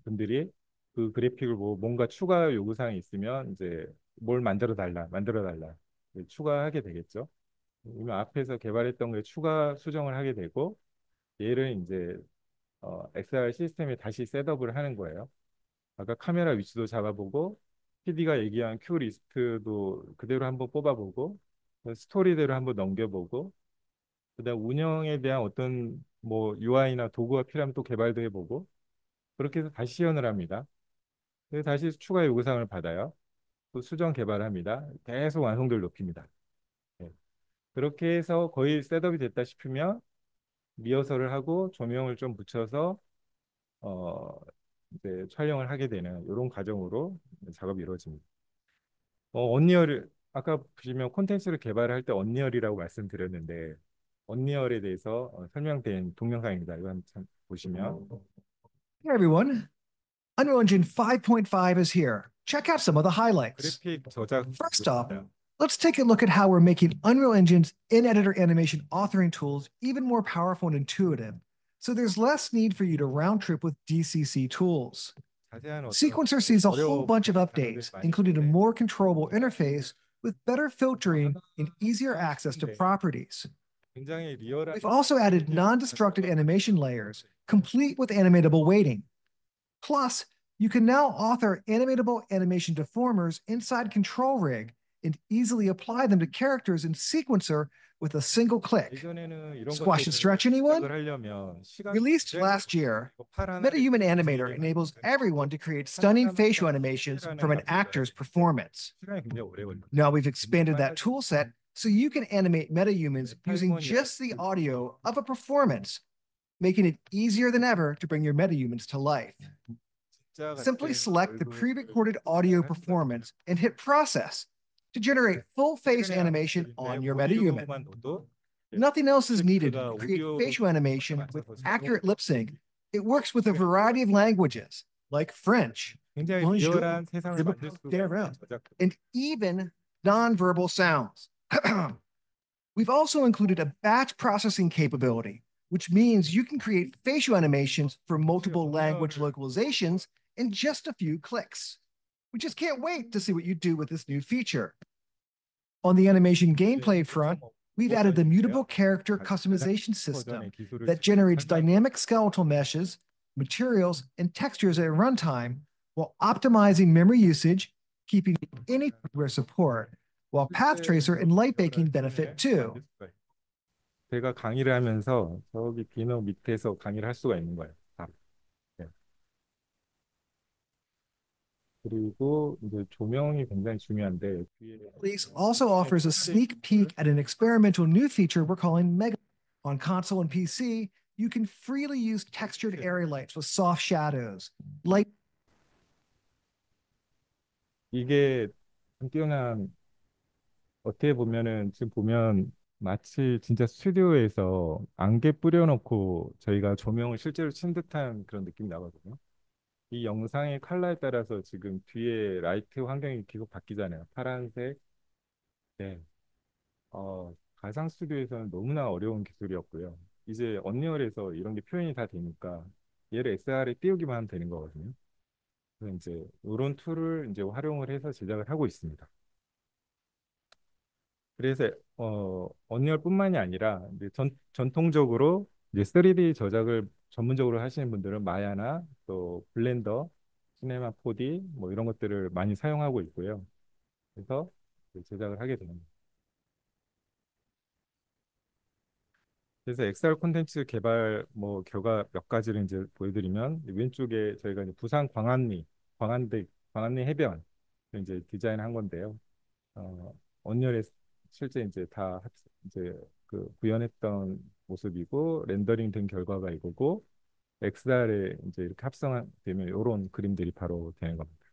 A: 분들이 그 그래픽을 뭐 뭔가 추가 요구사항이 있으면 이제 뭘 만들어 달라 추가하게 되겠죠. 그러면 앞에서 개발했던 걸 추가 수정을 하게 되고 얘를 이제 XR 시스템에 다시 셋업을 하는 거예요. 아까 카메라 위치도 잡아보고 PD가 얘기한 큐 리스트도 그대로 한번 뽑아보고 스토리대로 한번 넘겨보고 그다음 운영에 대한 어떤 뭐 UI나 도구가 필요하면 또 개발도 해보고 그렇게 해서 다시 시연을 합니다. 그래서 다시 추가 요구사항을 받아요. 또 수정 개발합니다. 계속 완성도를 높입니다. 예. 그렇게 해서 거의 셋업이 됐다 싶으면 리허설을 하고 조명을 좀 붙여서 어, 이제 촬영을 하게 되는 이런 과정으로 작업이 이루어집니다. 언리얼을 아까 보시면 콘텐츠를 개발할 때 언리얼이라고 말씀드렸는데 언리얼에 대해서 설명된 동영상입니다. 이거 한번 보시면
G: Hey everyone, Unreal Engine 5.5 is here. Check out some of the highlights.
A: 그래픽 저작
G: First off, let's take a look at how we're making Unreal Engine's in-editor animation authoring tools even more powerful and intuitive, so there's less need for you to round trip with DCC tools.
A: 자세한 어떤
G: Sequencer sees a whole
A: 어려운
G: bunch of
A: 장르들이
G: updates,
A: 많이
G: including a
A: 있는데
G: more controllable interface with better filtering and easier access to properties.
A: 굉장히 리얼한
G: We've also added non-destructive animation layers, complete with animatable weighting. Plus, you can now author animatable animation deformers inside Control Rig and easily apply them to characters in Sequencer with a single click.
A: 예전에는 이런
G: Squash and
A: 것들을
G: stretch, anyone?
A: 시작을 하려면 시간이
G: Released
A: 굉장히
G: last year,
A: 팔 하나에
G: MetaHuman Animator
A: 움직이는
G: enables
A: 거니까
G: everyone to create stunning facial animations from an actor's performance.
A: 시간이 굉장히 오래 걸립니다.
G: Now we've expanded that toolset so you can animate metahumans using just the audio of a performance, making it easier than ever to bring your metahumans to life.
A: 진짜
G: Simply
A: 같은
G: select the
A: 얼굴을
G: pre-recorded audio performance and hit process to generate full face animation on your metahuman.
A: 오디오만 넣어도
G: Nothing else is needed to create facial animation with accurate lip sync. It works with a variety of languages like French
A: 굉장히
G: Bonjour.
A: 리얼한 세상을 만들 수가
G: There,
A: 있는 저작
G: and even nonverbal sounds. We've also included a batch processing capability, which means you can create facial animations for multiple language localizations in just a few clicks. We just can't wait to see what you do with this new feature. On the animation gameplay front, we've added the mutable character customization system that generates dynamic skeletal meshes, materials, and textures at runtime while optimizing memory usage, keeping any hardware support, while Path Tracer and light baking benefit too.
A: 제가 강의를 하면서 저기 비너 밑에서 강의를 할 수가 있는 거예요. 다. 네. 그리고 이제 조명이 굉장히 중요한데 뒤에
G: Leaks also offers a sneak peek at an experimental new feature we're calling Mega. On console and PC, you can freely use textured area lights with soft shadows, light
A: 이게 좀 뛰어난 어떻게 보면은 지금 보면 마치 진짜 스튜디오에서 안개 뿌려놓고 저희가 조명을 실제로 친 듯한 그런 느낌이 나거든요. 이 영상의 컬러에 따라서 지금 뒤에 라이트 환경이 계속 바뀌잖아요. 파란색. 네. 가상 스튜디오에서는 너무나 어려운 기술이었고요. 이제 언리얼에서 이런 게 표현이 다 되니까 얘를 XR에 띄우기만 하면 되는 거거든요. 그래서 이제 이런 툴을 이제 활용을 해서 제작을 하고 있습니다. 그래서 언리얼뿐만이 아니라 이제 전통적으로 이제 3D 저작을 전문적으로 하시는 분들은 마야나 또 블렌더, 시네마 4D 뭐 이런 것들을 많이 사용하고 있고요. 그래서 이제 제작을 하게 됩니다. 그래서 XR 콘텐츠 개발 뭐 결과 몇 가지를 이제 보여드리면 왼쪽에 저희가 이제 부산 광안리 해변 이제 디자인한 건데요. 언리얼에 실제 이제 이제 그 구현했던 모습이고 렌더링 된 결과가 이거고 XR에 이제 이렇게 합성되면 이런 그림들이 바로 되는 겁니다.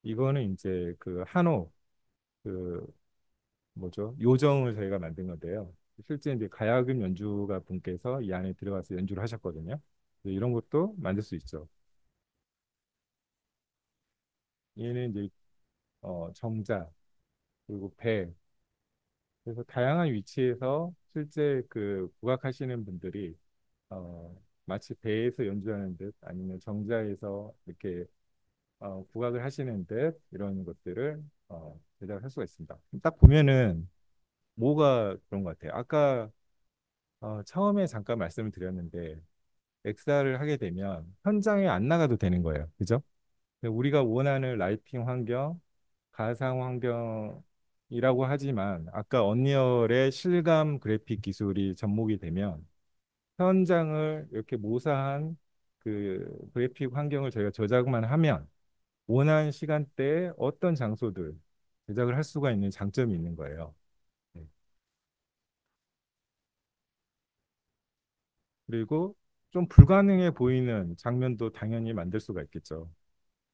A: 이거는 이제 그 한호 그 뭐죠? 요정을 저희가 만든 건데요. 실제 이제 가야금 연주가 분께서 이 안에 들어가서 연주를 하셨거든요. 이런 것도 만들 수 있죠. 얘는 이제 정자 그리고 배 그래서 다양한 위치에서 실제 그 국악하시는 분들이 마치 배에서 연주하는 듯 아니면 정자에서 이렇게 국악을 하시는 듯 이런 것들을 제작할 수가 있습니다. 딱 보면은 뭐가 그런 것 같아요. 아까 처음에 잠깐 말씀을 드렸는데 엑스알을 하게 되면 현장에 안 나가도 되는 거예요. 그죠? 우리가 원하는 라이팅 환경, 가상 환경이라고 하지만 아까 언리얼의 실감 그래픽 기술이 접목이 되면 현장을 이렇게 모사한 그 그래픽 환경을 저희가 저작만 하면 원하는 시간대에 어떤 장소들 제작을 할 수가 있는 장점이 있는 거예요. 네. 그리고 좀 불가능해 보이는 장면도 당연히 만들 수가 있겠죠.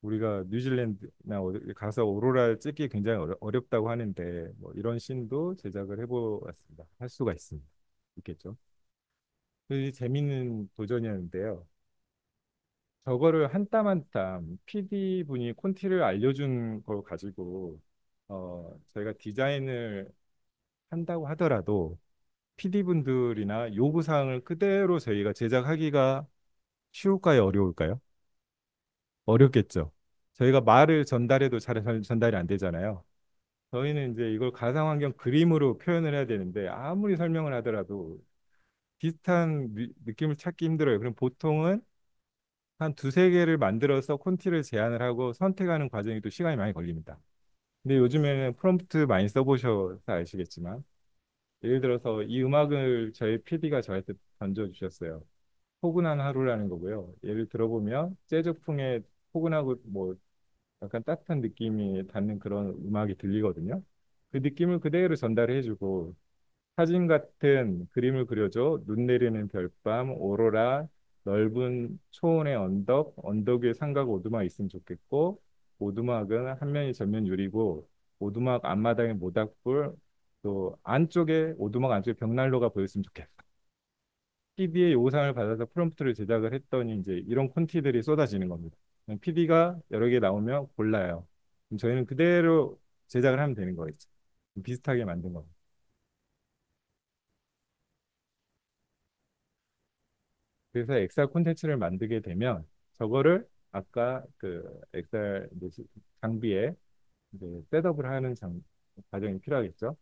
A: 우리가 뉴질랜드나 어디 가서 오로라 찍기 굉장히 어렵다고 하는데 뭐 이런 씬도 제작을 해보았습니다. 할 수가 있습니다. 있겠죠. 재밌는 도전이었는데요. 저거를 한 땀 한 땀 PD 분이 콘티를 알려준 걸 가지고 저희가 디자인을 한다고 하더라도 PD 분들이나 요구 사항을 그대로 저희가 제작하기가 쉬울까요, 어려울까요? 어렵겠죠. 저희가 말을 전달해도 잘 전달이 안 되잖아요. 저희는 이제 이걸 가상환경 그림으로 표현을 해야 되는데 아무리 설명을 하더라도 비슷한 느낌을 찾기 힘들어요. 그럼 보통은 한 두세 개를 만들어서 콘티를 제안을 하고 선택하는 과정이 또 시간이 많이 걸립니다. 근데 요즘에는 프롬프트 많이 써보셔서 아시겠지만 예를 들어서 이 음악을 저희 PD가 저한테 던져주셨어요. 포근한 하루라는 거고요. 예를 들어보면 재즈풍의 포근하고 뭐 약간 따뜻한 느낌이 닿는 그런 음악이 들리거든요. 그 느낌을 그대로 전달해주고 사진 같은 그림을 그려줘. 눈 내리는 별밤, 오로라, 넓은 초원의 언덕, 언덕 위에 산과 오두막 있으면 좋겠고 오두막은 한 면이 전면 유리고 오두막 앞마당에 모닥불 또 안쪽에 오두막 안쪽에 벽난로가 보였으면 좋겠어. PD의 요구사항을 받아서 프롬프트를 제작을 했더니 이제 이런 콘티들이 쏟아지는 겁니다. PD가 여러 개 나오면 골라요. 그럼 저희는 그대로 제작을 하면 되는 거겠죠. 비슷하게 만든 겁니다. 그래서 엑셀 콘텐츠를 만들게 되면 저거를 아까 그 엑셀 장비에 이제 셋업을 하는 과정이 필요하겠죠.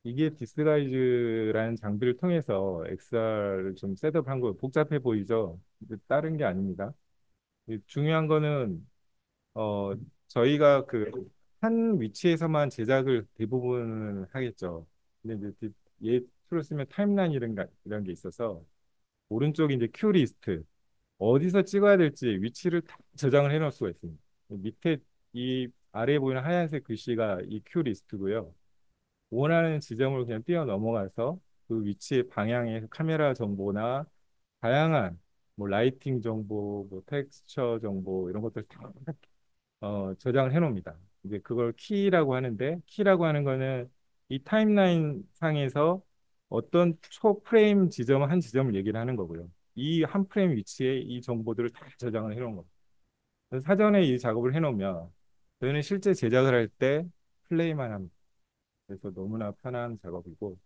A: 이게 디스가이즈라는 장비를 통해서 엑셀을 좀 셋업한 거 복잡해 보이죠? 근데 다른 게 아닙니다. 중요한 거는 어 저희가 그 한 위치에서만 제작을 대부분 하겠죠. 근데 이제 얘 툴을 쓰면 타임라인 이런 게 있어서 오른쪽에 이제 큐 리스트 어디서 찍어야 될지 위치를 다 저장을 해놓을 수가 있습니다. 밑에 이 아래에 보이는 하얀색 글씨가 이 큐 리스트고요. 원하는 지점을 그냥 뛰어 넘어가서 그 위치의 방향의 카메라 정보나 다양한 뭐 라이팅 정보, 뭐 텍스처 정보 이런 것들 다 저장을 해놓습니다. 이제 그걸 키라고 하는데 키라고 하는 거는 이 타임라인 상에서 어떤 초 프레임 지점 한 지점을 얘기를 하는 거고요. 이 한 프레임 위치에 이 정보들을 다 저장을 해놓은 겁니다. 그래서 사전에 이 작업을 해놓으면 저희는 실제 제작을 할 때 플레이만 합니다. 그래서 너무나 편한 작업이고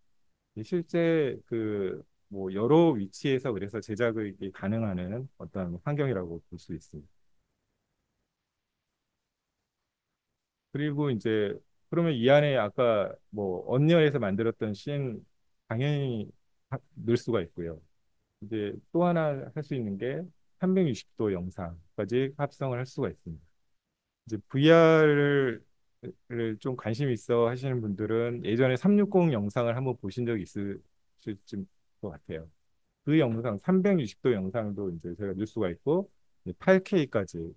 A: 실제 그 뭐 여러 위치에서 그래서 제작이 가능한 어떤 환경이라고 볼 수 있습니다. 그리고 이제 그러면 이 안에 아까 뭐 언리얼에서 만들었던 씬 당연히 넣을 수가 있고요. 이제 또 하나 할 수 있는 게 360도 영상까지 합성을 할 수가 있습니다. 이제 VR을 좀 관심 있어 하시는 분들은 예전에 360 영상을 한번 보신 적이 있으실 것 같아요. 그 영상 360도 영상도 이제 저희가 넣을 수가 있고 8K까지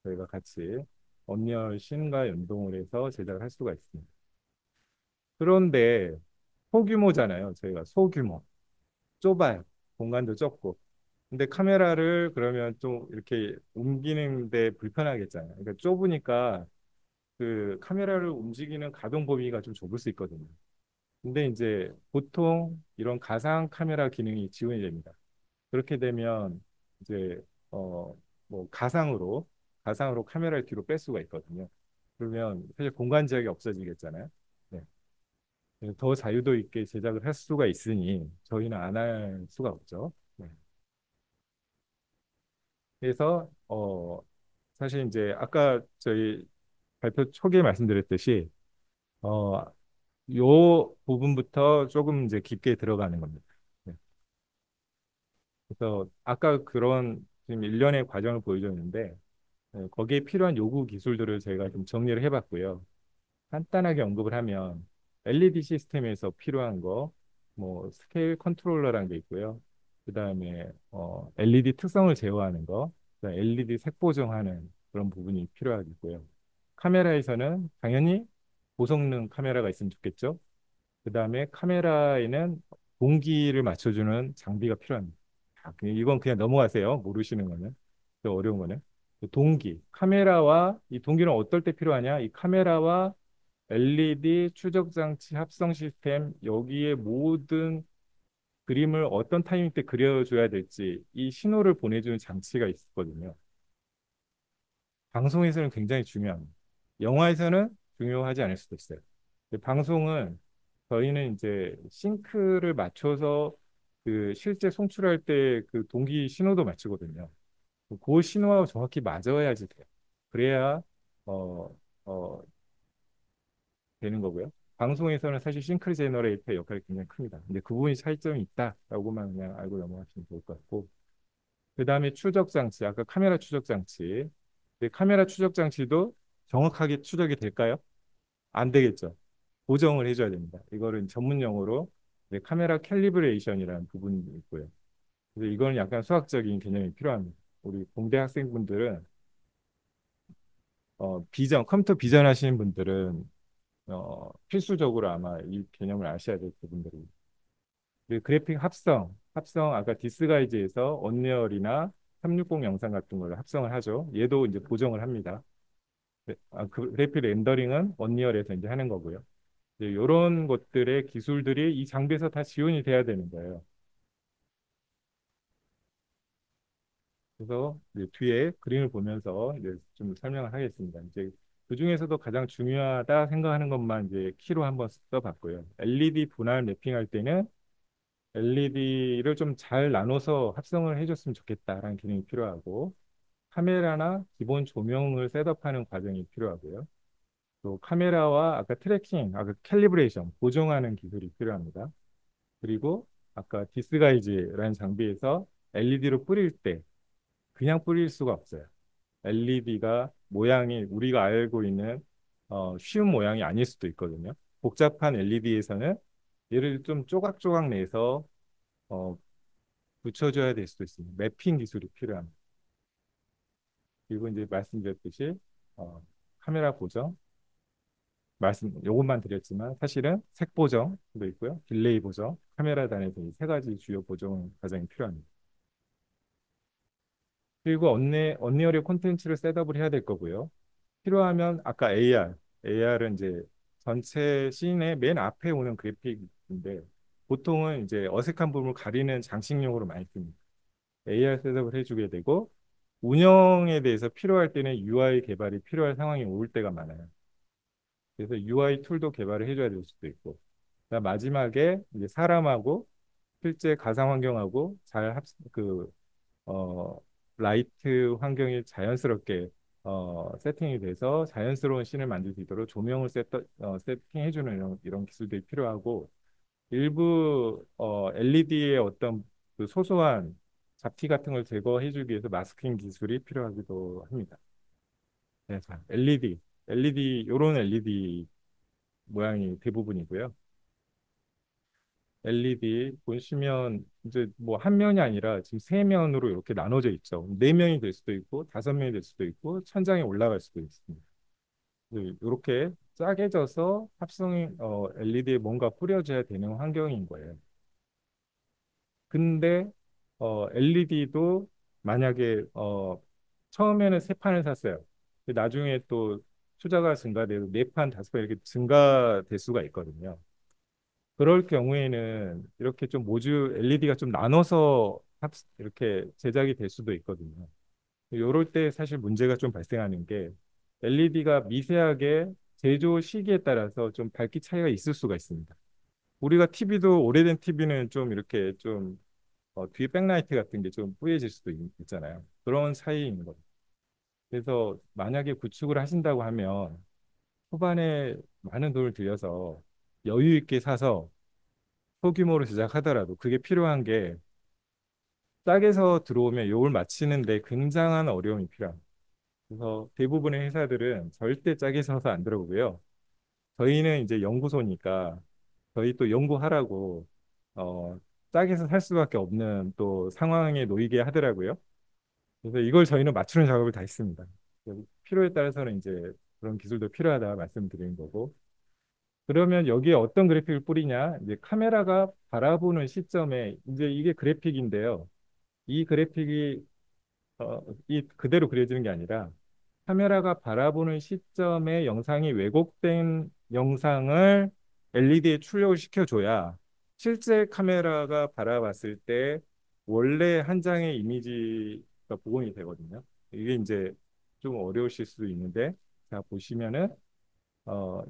A: 저희가 같이 언리얼 씬과 연동을 해서 제작을 할 수가 있습니다. 그런데 소규모잖아요. 저희가 소규모 좁아요. 공간도 좁고. 근데 카메라를 그러면 좀 이렇게 옮기는데 불편하겠잖아요. 그러니까 좁으니까 그 카메라를 움직이는 가동 범위가 좀 좁을 수 있거든요. 근데 이제 보통 이런 가상 카메라 기능이 지원이 됩니다. 그렇게 되면 이제 뭐 가상으로 카메라를 뒤로 뺄 수가 있거든요. 그러면 사실 공간 제약이 없어지겠잖아요. 네. 더 자유도 있게 제작을 할 수가 있으니 저희는 안 할 수가 없죠. 네. 그래서 사실 이제 아까 저희 발표 초기에 말씀드렸듯이 어, 요 부분부터 조금 이제 깊게 들어가는 겁니다. 네. 그래서 아까 그런 지금 일련의 과정을 보여줬는데 거기에 필요한 요구 기술들을 저희가 좀 정리를 해봤고요. 간단하게 언급을 하면 LED 시스템에서 필요한 거, 뭐 스케일 컨트롤러라는 게 있고요. 그다음에 LED 특성을 제어하는 거, 그다음에 LED 색 보정하는 그런 부분이 필요하겠고요. 카메라에서는 당연히 고성능 카메라가 있으면 좋겠죠. 그다음에 카메라에는 동기를 맞춰주는 장비가 필요합니다. 이건 그냥 넘어가세요. 모르시는 거는. 더 어려운 거는. 그 동기, 카메라와 이 동기는 어떨 때 필요하냐? 이 카메라와 LED 추적 장치 합성 시스템 여기에 모든 그림을 어떤 타이밍 때 그려줘야 될지 이 신호를 보내주는 장치가 있거든요. 방송에서는 굉장히 중요합니다. 영화에서는 중요하지 않을 수도 있어요. 근데 방송은 저희는 이제 싱크를 맞춰서 그 실제 송출할 때 그 동기 신호도 맞추거든요. 그 신호하고 정확히 맞아야지 돼요. 그래야 어, 어, 되는 거고요. 방송에서는 사실 싱크 제너레이터 역할이 굉장히 큽니다. 근데 그 부분이 차이점이 있다라고만 그냥 알고 넘어가시면 좋을 것 같고 그 다음에 추적 장치, 아까 카메라 추적 장치. 근데 카메라 추적 장치도 정확하게 추적이 될까요? 안 되겠죠. 보정을 해줘야 됩니다. 이거를 전문 용어로 카메라 캘리브레이션이라는 부분이 있고요. 그래서 이거는 약간 수학적인 개념이 필요합니다. 우리 공대 학생분들은 컴퓨터 비전 하시는 분들은 필수적으로 아마 이 개념을 아셔야 될 부분들이. 그리고 그래픽 합성 아까 디스가이즈에서 언리얼이나 360 영상 같은 걸 합성을 하죠. 얘도 이제 보정을 합니다. 그 그래픽 렌더링은 언리얼에서 이제 하는 거고요. 이런 것들의 기술들이 이 장비에서 다 지원이 돼야 되는 거예요. 그래서 이제 뒤에 그림을 보면서 이제 좀 설명을 하겠습니다. 이제 그 중에서도 가장 중요하다 생각하는 것만 이제 키로 한번 써봤고요. LED 분할 매핑할 때는 LED를 좀 잘 나눠서 합성을 해줬으면 좋겠다라는 기능이 필요하고 카메라나 기본 조명을 셋업하는 과정이 필요하고요. 또 카메라와 아까 트래킹, 아까 캘리브레이션, 보정하는 기술이 필요합니다. 그리고 아까 디스가이즈라는 장비에서 LED로 뿌릴 때 그냥 뿌릴 수가 없어요. LED가 모양이 우리가 알고 있는 쉬운 모양이 아닐 수도 있거든요. 복잡한 LED에서는 얘를 좀 조각조각 내서 어, 붙여줘야 될 수도 있습니다. 매핑 기술이 필요합니다. 그리고 이제 말씀드렸듯이 카메라 보정, 요것만 드렸지만 사실은 색 보정도 있고요. 딜레이 보정, 카메라 단에서 이 세 가지 주요 보정 과정이 필요합니다. 그리고 언리얼의 콘텐츠를 셋업을 해야 될 거고요. 필요하면 아까 AR은 이제 전체 씬의 맨 앞에 오는 그래픽인데 보통은 이제 어색한 부분을 가리는 장식용으로 많이 씁니다. AR 셋업을 해주게 되고 운영에 대해서 필요할 때는 UI 개발이 필요할 상황이 올 때가 많아요. 그래서 UI 툴도 개발을 해줘야 될 수도 있고 그다음 마지막에 이제 사람하고 실제 가상 환경하고 어, 라이트 환경이 자연스럽게 세팅이 돼서 자연스러운 씬을 만들 수 있도록 조명을 세팅해주는 이런 기술들이 필요하고 일부 LED의 어떤 그 소소한 잡티 같은 걸 제거해주기 위해서 마스킹 기술이 필요하기도 합니다. 네, 자, LED 이런 LED 모양이 대부분이고요. LED 보시면 이제 뭐 한 면이 아니라 지금 세 면으로 이렇게 나눠져 있죠. 네 면이 될 수도 있고 다섯 면이 될 수도 있고 천장에 올라갈 수도 있습니다. 이렇게 짜게져서 합성 LED에 뭔가 뿌려져야 되는 환경인 거예요. 근데 LED도 만약에 처음에는 세 판을 샀어요. 근데 나중에 또 투자가 증가돼서 네 판, 다섯 판 이렇게 증가될 수가 있거든요. 그럴 경우에는 이렇게 좀 모듈 LED가 좀 나눠서 이렇게 제작이 될 수도 있거든요. 이럴 때 사실 문제가 좀 발생하는 게 LED가 미세하게 제조 시기에 따라서 좀 밝기 차이가 있을 수가 있습니다. 우리가 TV도 오래된 TV는 좀 이렇게 좀 뒤에 백라이트 같은 게 좀 뿌얘질 수도 있잖아요. 그런 차이인 거죠. 그래서 만약에 구축을 하신다고 하면 초반에 많은 돈을 들여서 여유 있게 사서 소규모로 제작하더라도 그게 필요한 게 짝에서 들어오면 요걸 맞추는데 굉장한 어려움이 필요합니다. 그래서 대부분의 회사들은 절대 짝에 서서 안 들어오고요. 저희는 이제 연구소니까 저희 또 연구하라고 어, 짝에서 살 수밖에 없는 또 상황에 놓이게 하더라고요. 그래서 이걸 저희는 맞추는 작업을 다 했습니다. 그래서 필요에 따라서는 이제 그런 기술도 필요하다 말씀드리는 거고. 그러면 여기에 어떤 그래픽을 뿌리냐? 이제 카메라가 바라보는 시점에 이제 이게 그래픽인데요. 이 그래픽이 이 그대로 그려지는 게 아니라 카메라가 바라보는 시점에 영상이 왜곡된 영상을 LED에 출력을 시켜줘야 실제 카메라가 바라봤을 때 원래 한 장의 이미지가 복원이 되거든요. 이게 이제 좀 어려우실 수도 있는데, 자 보시면은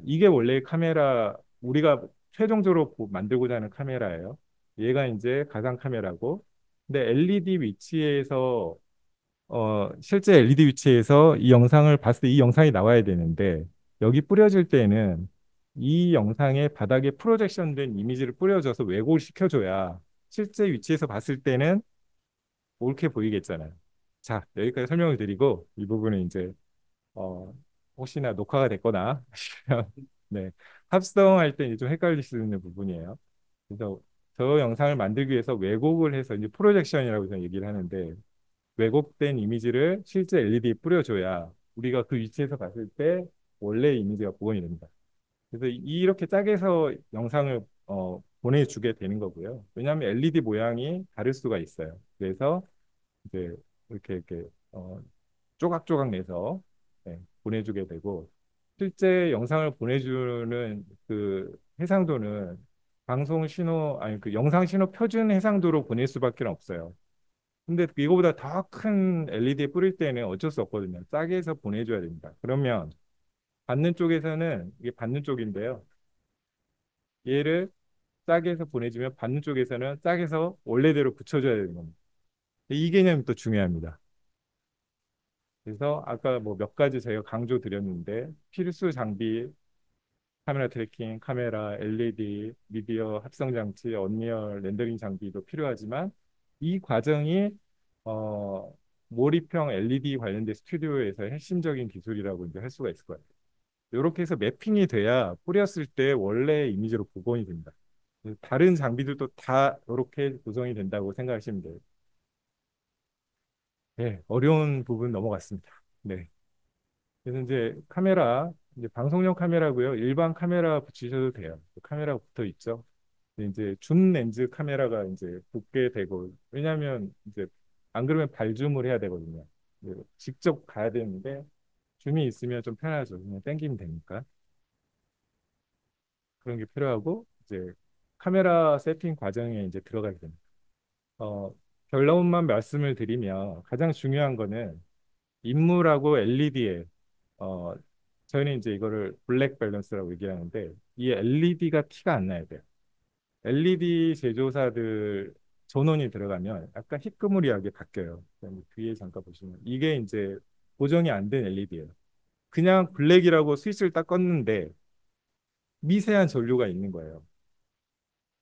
A: 이게 원래 카메라 우리가 최종적으로 만들고자 하는 카메라예요. 얘가 이제 가상 카메라고, 근데 LED 위치에서 실제 LED 위치에서 이 영상을 봤을 때 이 영상이 나와야 되는데 여기 뿌려질 때는 이 영상에 바닥에 프로젝션된 이미지를 뿌려줘서 왜곡을 시켜줘야 실제 위치에서 봤을 때는 옳게 보이겠잖아요. 자, 여기까지 설명을 드리고 이 부분은 이제 어, 혹시나 녹화가 됐거나 하시면 네, 합성할 때 좀 헷갈릴 수 있는 부분이에요. 그래서 저 영상을 만들기 위해서 왜곡을 해서 이제 프로젝션이라고 저는 얘기를 하는데 왜곡된 이미지를 실제 LED에 뿌려줘야 우리가 그 위치에서 봤을 때 원래 이미지가 복원이 됩니다. 그래서 이렇게 짝에서 영상을 보내주게 되는 거고요. 왜냐하면 LED 모양이 다를 수가 있어요. 그래서 이제 이렇게 조각조각 내서 보내주게 되고 실제 영상을 보내주는 그 해상도는 방송 신호 아니 그 영상 신호 표준 해상도로 보낼 수밖에 없어요. 근데 이거보다 더 큰 LED에 뿌릴 때는 어쩔 수 없거든요. 짝에서 보내줘야 됩니다. 그러면 받는 쪽에서는 이게 받는 쪽인데요. 얘를 짝에서 보내주면 받는 쪽에서는 짝에서 원래대로 붙여줘야 되는 겁니다. 이 개념이 또 중요합니다. 그래서 아까 뭐 몇 가지 제가 강조 드렸는데 필수 장비, 카메라 트래킹, 카메라, LED, 미디어 합성 장치, 언리얼 렌더링 장비도 필요하지만 이 과정이 어, 몰입형 LED 관련된 스튜디오에서 핵심적인 기술이라고 이제 할 수가 있을 것 같아요. 이렇게 해서 매핑이 돼야 뿌렸을 때 원래 이미지로 복원이 됩니다. 다른 장비들도 다 이렇게 구성이 된다고 생각하시면 돼요. 네, 어려운 부분 넘어갔습니다. 네. 그래서 이제 카메라, 이제 방송용 카메라고요. 일반 카메라 붙이셔도 돼요. 카메라 붙어 있죠. 근데 이제 줌 렌즈 카메라가 이제 붙게 되고, 왜냐하면 이제 안 그러면 발줌을 해야 되거든요. 직접 가야 되는데 줌이 있으면 좀 편하죠. 그냥 당기면 되니까. 그런 게 필요하고 이제 카메라 세팅 과정에 이제 들어가게 됩니다. 어, 결론만 말씀을 드리면 가장 중요한 거는 인물하고 LED에 저희는 이제 이거를 블랙 밸런스라고 얘기하는데 이 LED가 티가 안 나야 돼요. LED 제조사들 전원이 들어가면 약간 희끄무리하게 바뀌어요. 뒤에 잠깐 보시면 이게 이제 고정이 안 된 LED예요. 그냥 블랙이라고 스위치를 딱 껐는데 미세한 전류가 있는 거예요.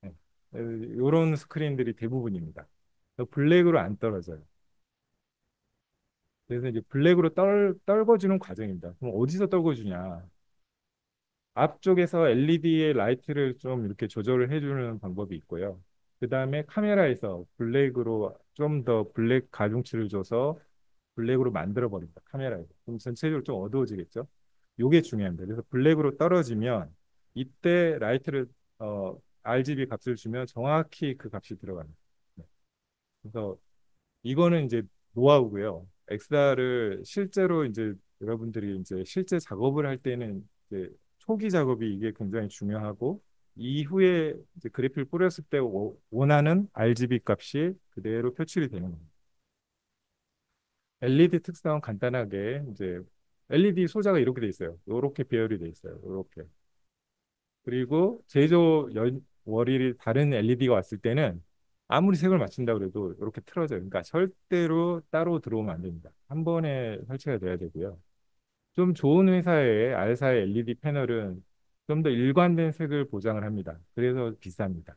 A: 네. 이런 스크린들이 대부분입니다. 그래서 블랙으로 안 떨어져요. 그래서 이제 블랙으로 떨궈주는 과정입니다. 그럼 어디서 떨궈주냐? 앞쪽에서 LED의 라이트를 좀 이렇게 조절을 해주는 방법이 있고요. 그 다음에 카메라에서 블랙으로 좀 더 블랙 가중치를 줘서 블랙으로 만들어 버립니다. 카메라에서. 그럼 전체적으로 좀 어두워지겠죠? 요게 중요합니다. 그래서 블랙으로 떨어지면 이때 라이트를 RGB 값을 주면 정확히 그 값이 들어갑니다. 네. 그래서 이거는 이제 노하우고요. XR을 실제로 이제 여러분들이 이제 실제 작업을 할 때는 이제 초기 작업이 이게 굉장히 중요하고 이후에 이제 그래픽을 뿌렸을 때 원하는 RGB 값이 그대로 표출이 되는 겁니다. LED 특성은 간단하게 이제 LED 소자가 이렇게 돼 있어요. 이렇게 배열이 돼 있어요. 이렇게. 그리고 월일이 다른 LED가 왔을 때는 아무리 색을 맞춘다 그래도 이렇게 틀어져요. 그러니까 절대로 따로 들어오면 안 됩니다. 한 번에 설치가 돼야 되고요. 좀 좋은 회사의 R사의 LED 패널은 좀 더 일관된 색을 보장을 합니다. 그래서 비쌉니다.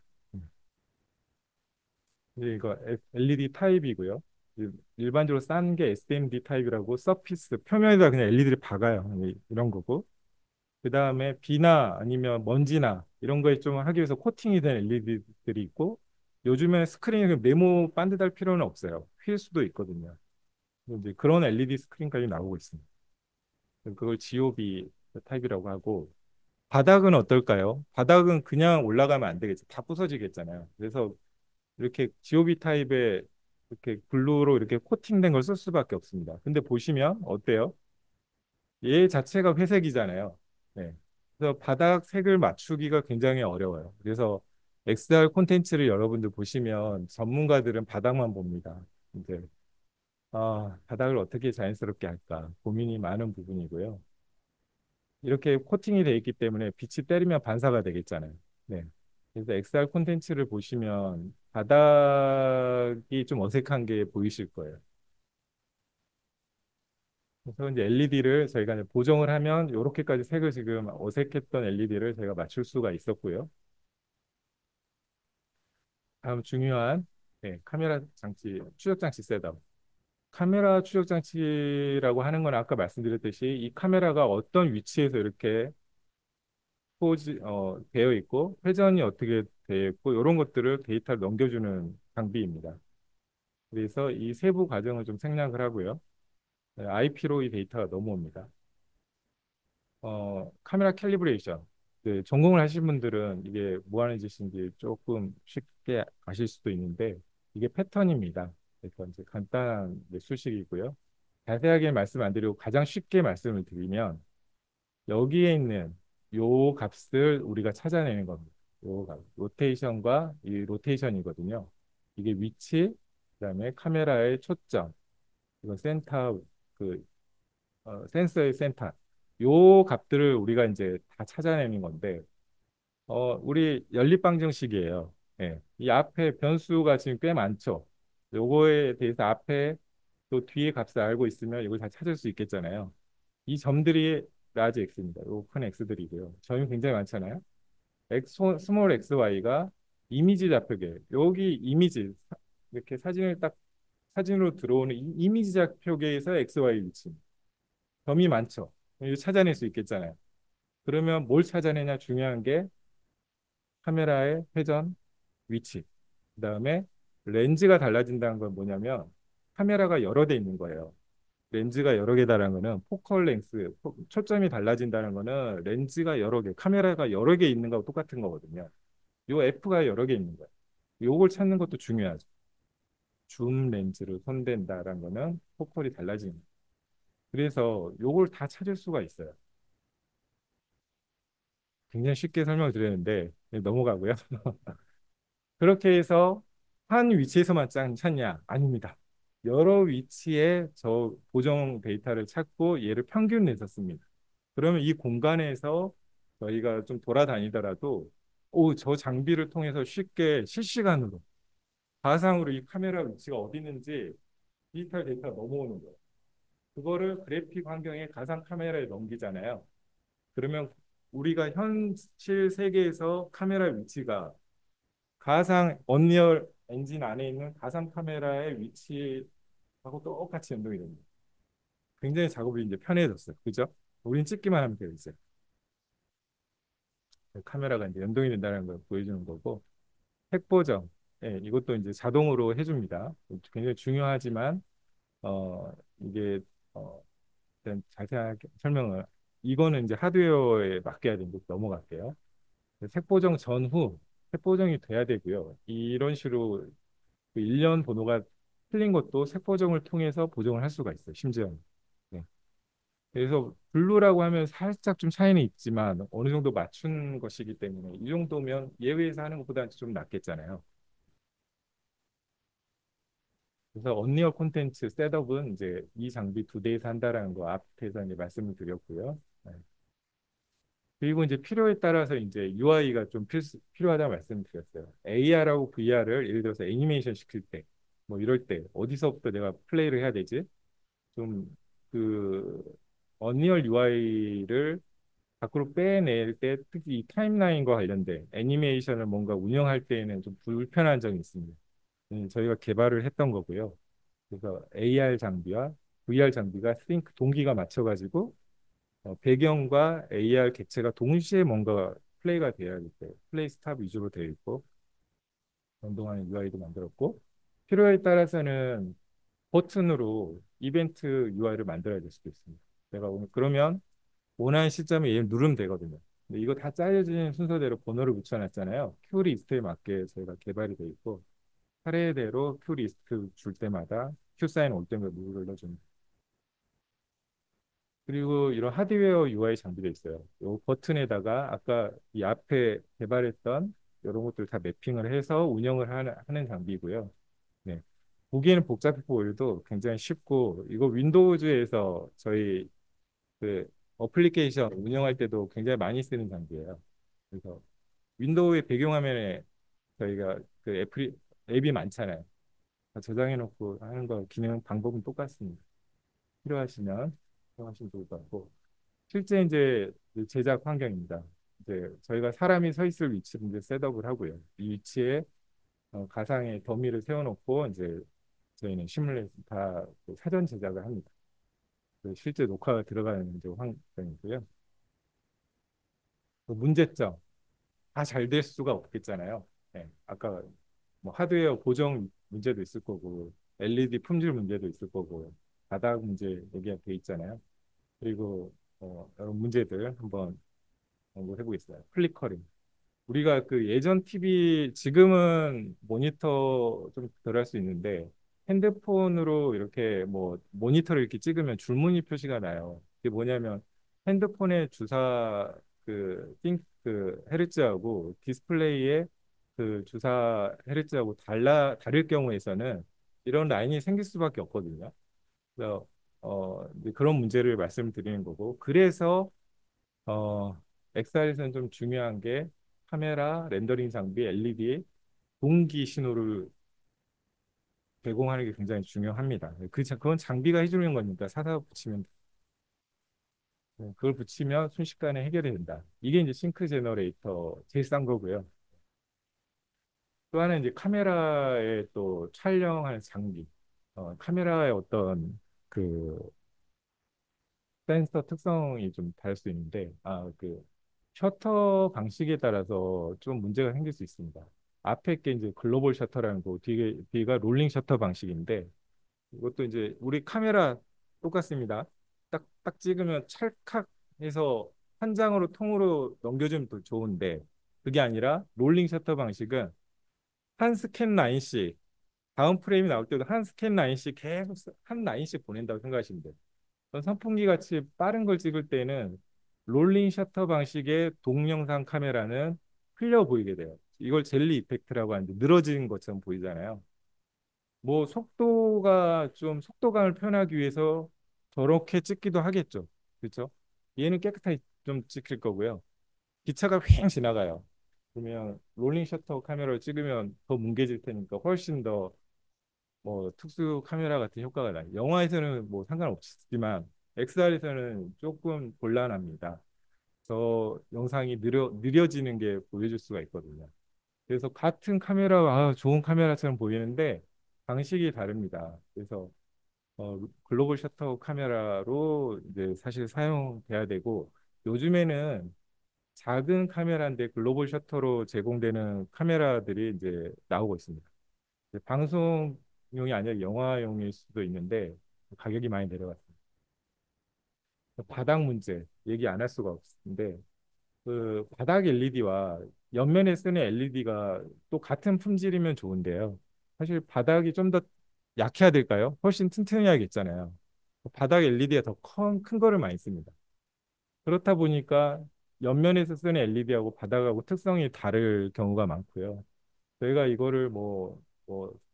A: 이거 LED 타입이고요. 일반적으로 싼 게 SMD 타입이라고 서피스 표면에다 그냥 LED를 박아요. 이런 거고. 그 다음에 비나 아니면 먼지나 이런 거에 좀 하기 위해서 코팅이 된 LED들이 있고 요즘에 스크린에 네모 반드 달 필요는 없어요. 휠 수도 있거든요. 이제 그런 LED 스크린까지 나오고 있습니다. 그걸 GOB 타입이라고 하고 바닥은 어떨까요? 바닥은 그냥 올라가면 안 되겠죠. 다 부서지겠잖아요. 그래서 이렇게 GOB 타입의 이렇게 블루로 이렇게 코팅된 걸 쓸 수밖에 없습니다. 근데 보시면 어때요? 얘 자체가 회색이잖아요. 네. 그래서 바닥 색을 맞추기가 굉장히 어려워요. 그래서 XR 콘텐츠를 여러분들 보시면 전문가들은 바닥만 봅니다. 이제 바닥을 어떻게 자연스럽게 할까 고민이 많은 부분이고요. 이렇게 코팅이 돼 있기 때문에 빛이 때리면 반사가 되겠잖아요. 네. 그래서 XR 콘텐츠를 보시면 바닥이 좀 어색한 게 보이실 거예요. 그래서 이제 LED를 저희가 이제 보정을 하면 이렇게까지 색을 지금 어색했던 LED를 저희가 맞출 수가 있었고요. 다음 중요한 카메라 장치, 추적 장치 셋업. 카메라 추적 장치라고 하는 건 아까 말씀드렸듯이 이 카메라가 어떤 위치에서 이렇게 되어 있고 회전이 어떻게 되어 있고 이런 것들을 데이터를 넘겨주는 장비입니다. 그래서 이 세부 과정을 좀 생략을 하고요. IP로 이 데이터가 넘어옵니다. 카메라 캘리브레이션. 전공을 하신 분들은 이게 뭐 하는 짓인지 조금 쉽게 아실 수도 있는데 이게 패턴입니다. 그래서 이제 간단한 수식이고요. 자세하게 말씀 안 드리고 가장 쉽게 말씀을 드리면 여기에 있는 요 값을 우리가 찾아내는 겁니다. 요 값, 로테이션과 이 로테이션이거든요. 이게 위치, 그다음에 카메라의 초점, 이거 센터 그 센서의 센터. 요 값들을 우리가 이제 다 찾아내는 건데, 우리 연립방정식이에요. 예. 이 앞에 변수가 지금 꽤 많죠. 요거에 대해서 앞에 또 뒤에 값을 알고 있으면 이걸 다 찾을 수 있겠잖아요. 이 점들이 라지 X입니다. 요 큰 X들이고요. 점이 굉장히 많잖아요. 스몰 XY가 이미지 좌표계. 여기 이미지, 이렇게 사진으로 들어오는 이미지 좌표계에서 XY 위치. 점이 많죠. 이거 찾아낼 수 있겠잖아요. 그러면 뭘 찾아내냐 중요한 게 카메라의 회전, 위치. 그다음에 렌즈가 달라진다는 건 뭐냐면 카메라가 여러 대 있는 거예요. 렌즈가 여러 개다라는 거는 포컬 랭스, 초점이 달라진다는 거는 렌즈가 여러 개, 카메라가 여러 개 있는 거하고 똑같은 거거든요. 요 F가 여러 개 있는 거예요. 요걸 찾는 것도 중요하죠. 줌 렌즈를 손댄다라는 거는 포컬이 달라지는 거예요. 그래서 요걸 다 찾을 수가 있어요. 굉장히 쉽게 설명을 드렸는데 넘어가고요. 그렇게 해서 한 위치에서만 찾냐? 아닙니다. 여러 위치에 저 보정 데이터를 찾고 얘를 평균 내서 씁니다. 그러면 이 공간에서 저희가 좀 돌아다니더라도 저 장비를 통해서 쉽게 실시간으로 가상으로 이 카메라 위치가 어디 있는지 디지털 데이터가 넘어오는 거예요. 그거를 그래픽 환경에 가상 카메라에 넘기잖아요. 그러면 우리가 현실 세계에서 카메라 위치가 가상 언리얼 엔진 안에 있는 가상 카메라의 위치하고 똑같이 연동이 됩니다. 굉장히 작업이 이제 편해졌어요. 그죠? 우린 찍기만 하면 돼요, 이제. 카메라가 이제 연동이 된다는 걸 보여주는 거고, 핵 보정. 예, 이것도 이제 자동으로 해줍니다. 굉장히 중요하지만, 이게, 일단 자세하게 설명을, 이거는 이제 하드웨어에 맡겨야 되는데 넘어갈게요. 색 보정 전후, 색 보정이 돼야 되고요. 이런 식으로 그 일련 번호가 틀린 것도 색 보정을 통해서 보정을 할 수가 있어요. 심지어. 네. 그래서 블루라고 하면 살짝 좀 차이는 있지만 어느 정도 맞춘 것이기 때문에 이 정도면 예외에서 하는 것보다는 좀 낫겠잖아요. 그래서 언리얼 콘텐츠 셋업은 이제 이 장비 두 대에서 한다라는 거 앞에서 이제 말씀을 드렸고요. 네. 그리고 이제 필요에 따라서 이제 UI가 좀 필요하다고 말씀드렸어요. AR하고 VR을 예를 들어서 애니메이션 시킬 때, 뭐 이럴 때 어디서부터 내가 플레이를 해야 되지? 좀 그 언리얼 UI를 밖으로 빼낼 때 특히 이 타임라인과 관련된 애니메이션을 뭔가 운영할 때에는 좀 불편한 점이 있습니다. 저희가 개발을 했던 거고요. 그래서 AR 장비와 VR 장비가 싱크 동기가 맞춰가지고 배경과 AR 객체가 동시에 뭔가 플레이가 돼야 될 때, 플레이 스탑 위주로 되어 있고, 연동하는 UI도 만들었고, 필요에 따라서는 버튼으로 이벤트 UI를 만들어야 될 수도 있습니다. 내가 오늘 그러면 원하는 시점에 얘를 누르면 되거든요. 근데 이거 다 짜여진 순서대로 번호를 붙여놨잖아요. 큐 리스트에 맞게 저희가 개발이 되어 있고, 차례대로 큐 리스트 줄 때마다 큐 사인 올 때마다 눌러줍니다. 그리고 이런 하드웨어 UI 장비도 있어요. 이 버튼에다가 아까 이 앞에 개발했던 이런 것들 다 매핑을 해서 운영을 하는 장비고요. 네. 보기에는 복잡해 보여도 굉장히 쉽고 이거 윈도우즈에서 저희 그 어플리케이션 운영할 때도 굉장히 많이 쓰는 장비예요. 그래서 윈도우의 배경화면에 저희가 그 앱이 많잖아요. 저장해 놓고 하는 거 기능 방법은 똑같습니다. 필요하시면 사용하시면 좋을 것 같고. 실제 이제 제작 환경입니다. 이제 저희가 사람이 서 있을 위치를 이제 셋업을 하고요. 이 위치에 가상의 더미를 세워놓고 이제 저희는 시뮬레이션 다그 사전 제작을 합니다. 실제 녹화가 들어가는 이제 환경이고요. 그 문제점 다 잘 될 수가 없겠잖아요. 네, 아까 뭐 하드웨어 고정 문제도 있을 거고 LED 품질 문제도 있을 거고 바닥 문제 얘기가 돼 있잖아요. 그리고 여러 문제들 한번 연구해 보겠습니다. 플리커링. 우리가 그 예전 TV 지금은 모니터 좀 덜 할 수 있는데 핸드폰으로 이렇게 뭐 모니터를 이렇게 찍으면 줄무늬 표시가 나요. 그게 뭐냐면 핸드폰의 주사 그 헤르츠하고 디스플레이의 그 주사 헤르츠하고 다를 경우에서는 이런 라인이 생길 수밖에 없거든요. 그래서 이제 그런 문제를 말씀드리는 거고 그래서 어, 엑스알에서는 좀 중요한 게 카메라, 렌더링 장비, LED, 동기 신호를 제공하는 게 굉장히 중요합니다. 그건 장비가 해주는 거니까 사다 붙이면 그걸 붙이면 순식간에 해결이 된다. 이게 이제 싱크 제너레이터 제일 싼 거고요. 또 하나는 이제 카메라의 또 촬영하는 장비, 카메라의 어떤 그 센서 특성이 좀 다를 수 있는데, 그 셔터 방식에 따라서 좀 문제가 생길 수 있습니다. 앞에 게 이제 글로벌 셔터라는 거, 뒤가 롤링 셔터 방식인데, 이것도 이제 우리 카메라 똑같습니다. 딱 찍으면 찰칵해서 한 장으로 통으로 넘겨주면 더 좋은데, 그게 아니라 롤링 셔터 방식은 한 스캔 라인씩, 다음 프레임이 나올 때도 한 스캔 라인씩 계속 한 라인씩 보낸다고 생각하시면 돼요. 선풍기 같이 빠른 걸 찍을 때는 롤링 셔터 방식의 동영상 카메라는 흘려 보이게 돼요. 이걸 젤리 이펙트라고 하는데 늘어지는 것처럼 보이잖아요. 뭐 속도감을 표현하기 위해서 저렇게 찍기도 하겠죠. 그렇죠? 얘는 깨끗하게 좀 찍힐 거고요. 기차가 휙 지나가요. 그러면 롤링 셔터 카메라를 찍으면 더 뭉개질 테니까 훨씬 더 뭐 특수 카메라 같은 효과가 나요. 영화에서는 뭐 상관없지만 XR에서는 조금 곤란합니다. 저 영상이 느려지는 게 보여줄 수가 있거든요. 그래서 같은 카메라, 좋은 카메라처럼 보이는데 방식이 다릅니다. 그래서 글로벌 셔터 카메라로 이제 사실 사용돼야 되고 요즘에는 작은 카메라인데 글로벌 셔터로 제공되는 카메라들이 이제 나오고 있습니다. 이제 방송용이 아니라 영화용일 수도 있는데 가격이 많이 내려갔습니다. 바닥 문제 얘기 안 할 수가 없는데 그 바닥 LED와 옆면에 쓰는 LED가 또 같은 품질이면 좋은데요. 사실 바닥이 좀 더 약해야 될까요? 훨씬 튼튼해야겠잖아요. 바닥 LED가 더 큰 거를 많이 씁니다. 그렇다 보니까 옆면에서 쓰는 LED하고 바닥하고 특성이 다를 경우가 많고요. 저희가 이거를 뭐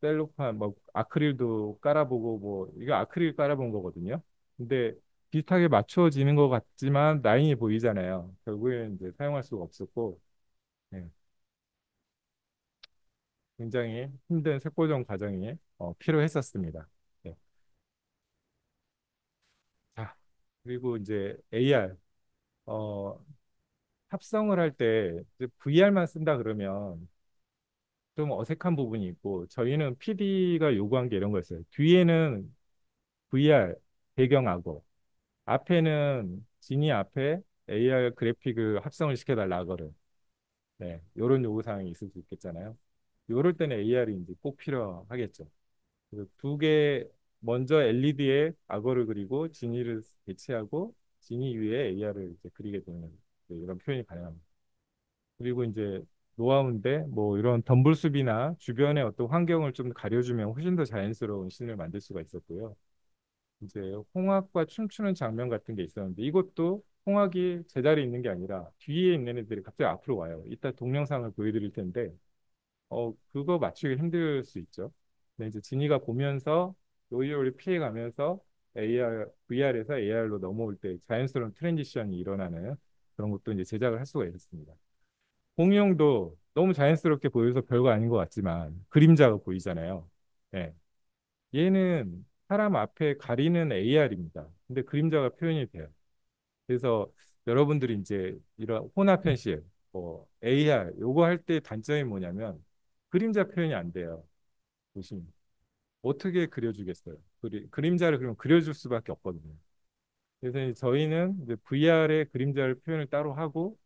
A: 셀로판, 뭐 아크릴도 깔아보고 뭐 이거 아크릴 깔아본 거거든요. 근데 비슷하게 맞춰지는 것 같지만 라인이 보이잖아요. 결국에는 이제 사용할 수가 없었고, 네, 굉장히 힘든 색보정 과정이 필요했었습니다. 네. 자, 그리고 이제 AR 어, 합성을 할 때 VR만 쓴다 그러면 좀 어색한 부분이 있고 저희는 PD가 요구한 게 이런 거였어요. 뒤에는 VR 배경하고 앞에는 지니 앞에 AR 그래픽을 합성을 시켜달라 하거든. 네, 이런 요구 사항이 있을 수 있겠잖아요. 이럴 때는 AR이 이제 꼭 필요하겠죠. 그래서 두 개 먼저 LED에 악어를 그리고 지니를 배치하고 지니 위에 AR을 이제 그리게 되는 이런 표현이 가능합니다. 그리고 이제 노하우인데 뭐 이런 덤불숲이나 주변의 어떤 환경을 좀 가려주면 훨씬 더 자연스러운 씬을 만들 수가 있었고요. 이제 홍학과 춤추는 장면 같은 게 있었는데 이것도 홍학이 제자리에 있는 게 아니라 뒤에 있는 애들이 갑자기 앞으로 와요. 이따 동영상을 보여드릴 텐데 그거 맞추기 힘들 수 있죠. 근데 이제 진이가 보면서 요리요리 피해가면서 VR에서 AR로 넘어올 때 자연스러운 트랜지션이 일어나는 그런 것도 이제 제작을 할 수가 있었습니다. 공룡도 너무 자연스럽게 보여서 별거 아닌 것 같지만 그림자가 보이잖아요. 예. 얘는 사람 앞에 가리는 AR입니다. 근데 그림자가 표현이 돼요. 그래서 여러분들이 이제 이런 혼합 현실, 뭐 AR 요거 할 때 단점이 뭐냐면 그림자 표현이 안 돼요. 보시면 어떻게 그려주겠어요? 그림자를 그럼 그려줄 수밖에 없거든요. 그래서 이제 저희는 이제 VR의 그림자를 표현을 따로 하고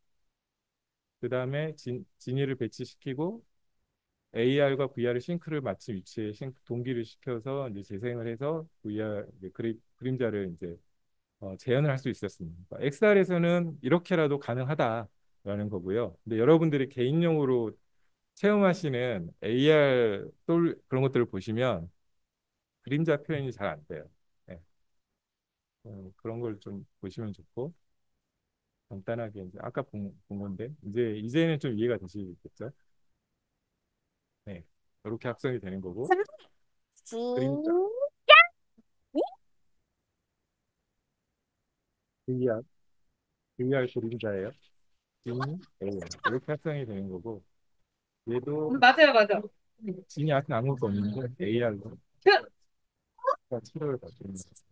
A: 그 다음에 진이를 배치시키고 AR과 VR의 싱크를 맞춘 위치에 동기를 시켜서 이제 재생을 해서 VR 그림자를 이제 재현을 할 수 있었습니다. XR에서는 이렇게라도 가능하다라는 거고요. 근데 여러분들이 개인용으로 체험하시는 AR 그런 것들을 보시면 그림자 표현이 잘 안 돼요. 네. 그런 걸 좀 보시면 좋고 간단하게 이제 아까 본 건데 이제는 좀 이해가 되시겠죠? 네. 이렇게 합성이 되는 거고 그림자 VR 그림자예요. 이렇게 합성이 되는 거고 얘도
B: 맞아요, 맞아.
A: 진이 앞에 아무것도 없는데 AR로 치료를 받고 있는 거죠.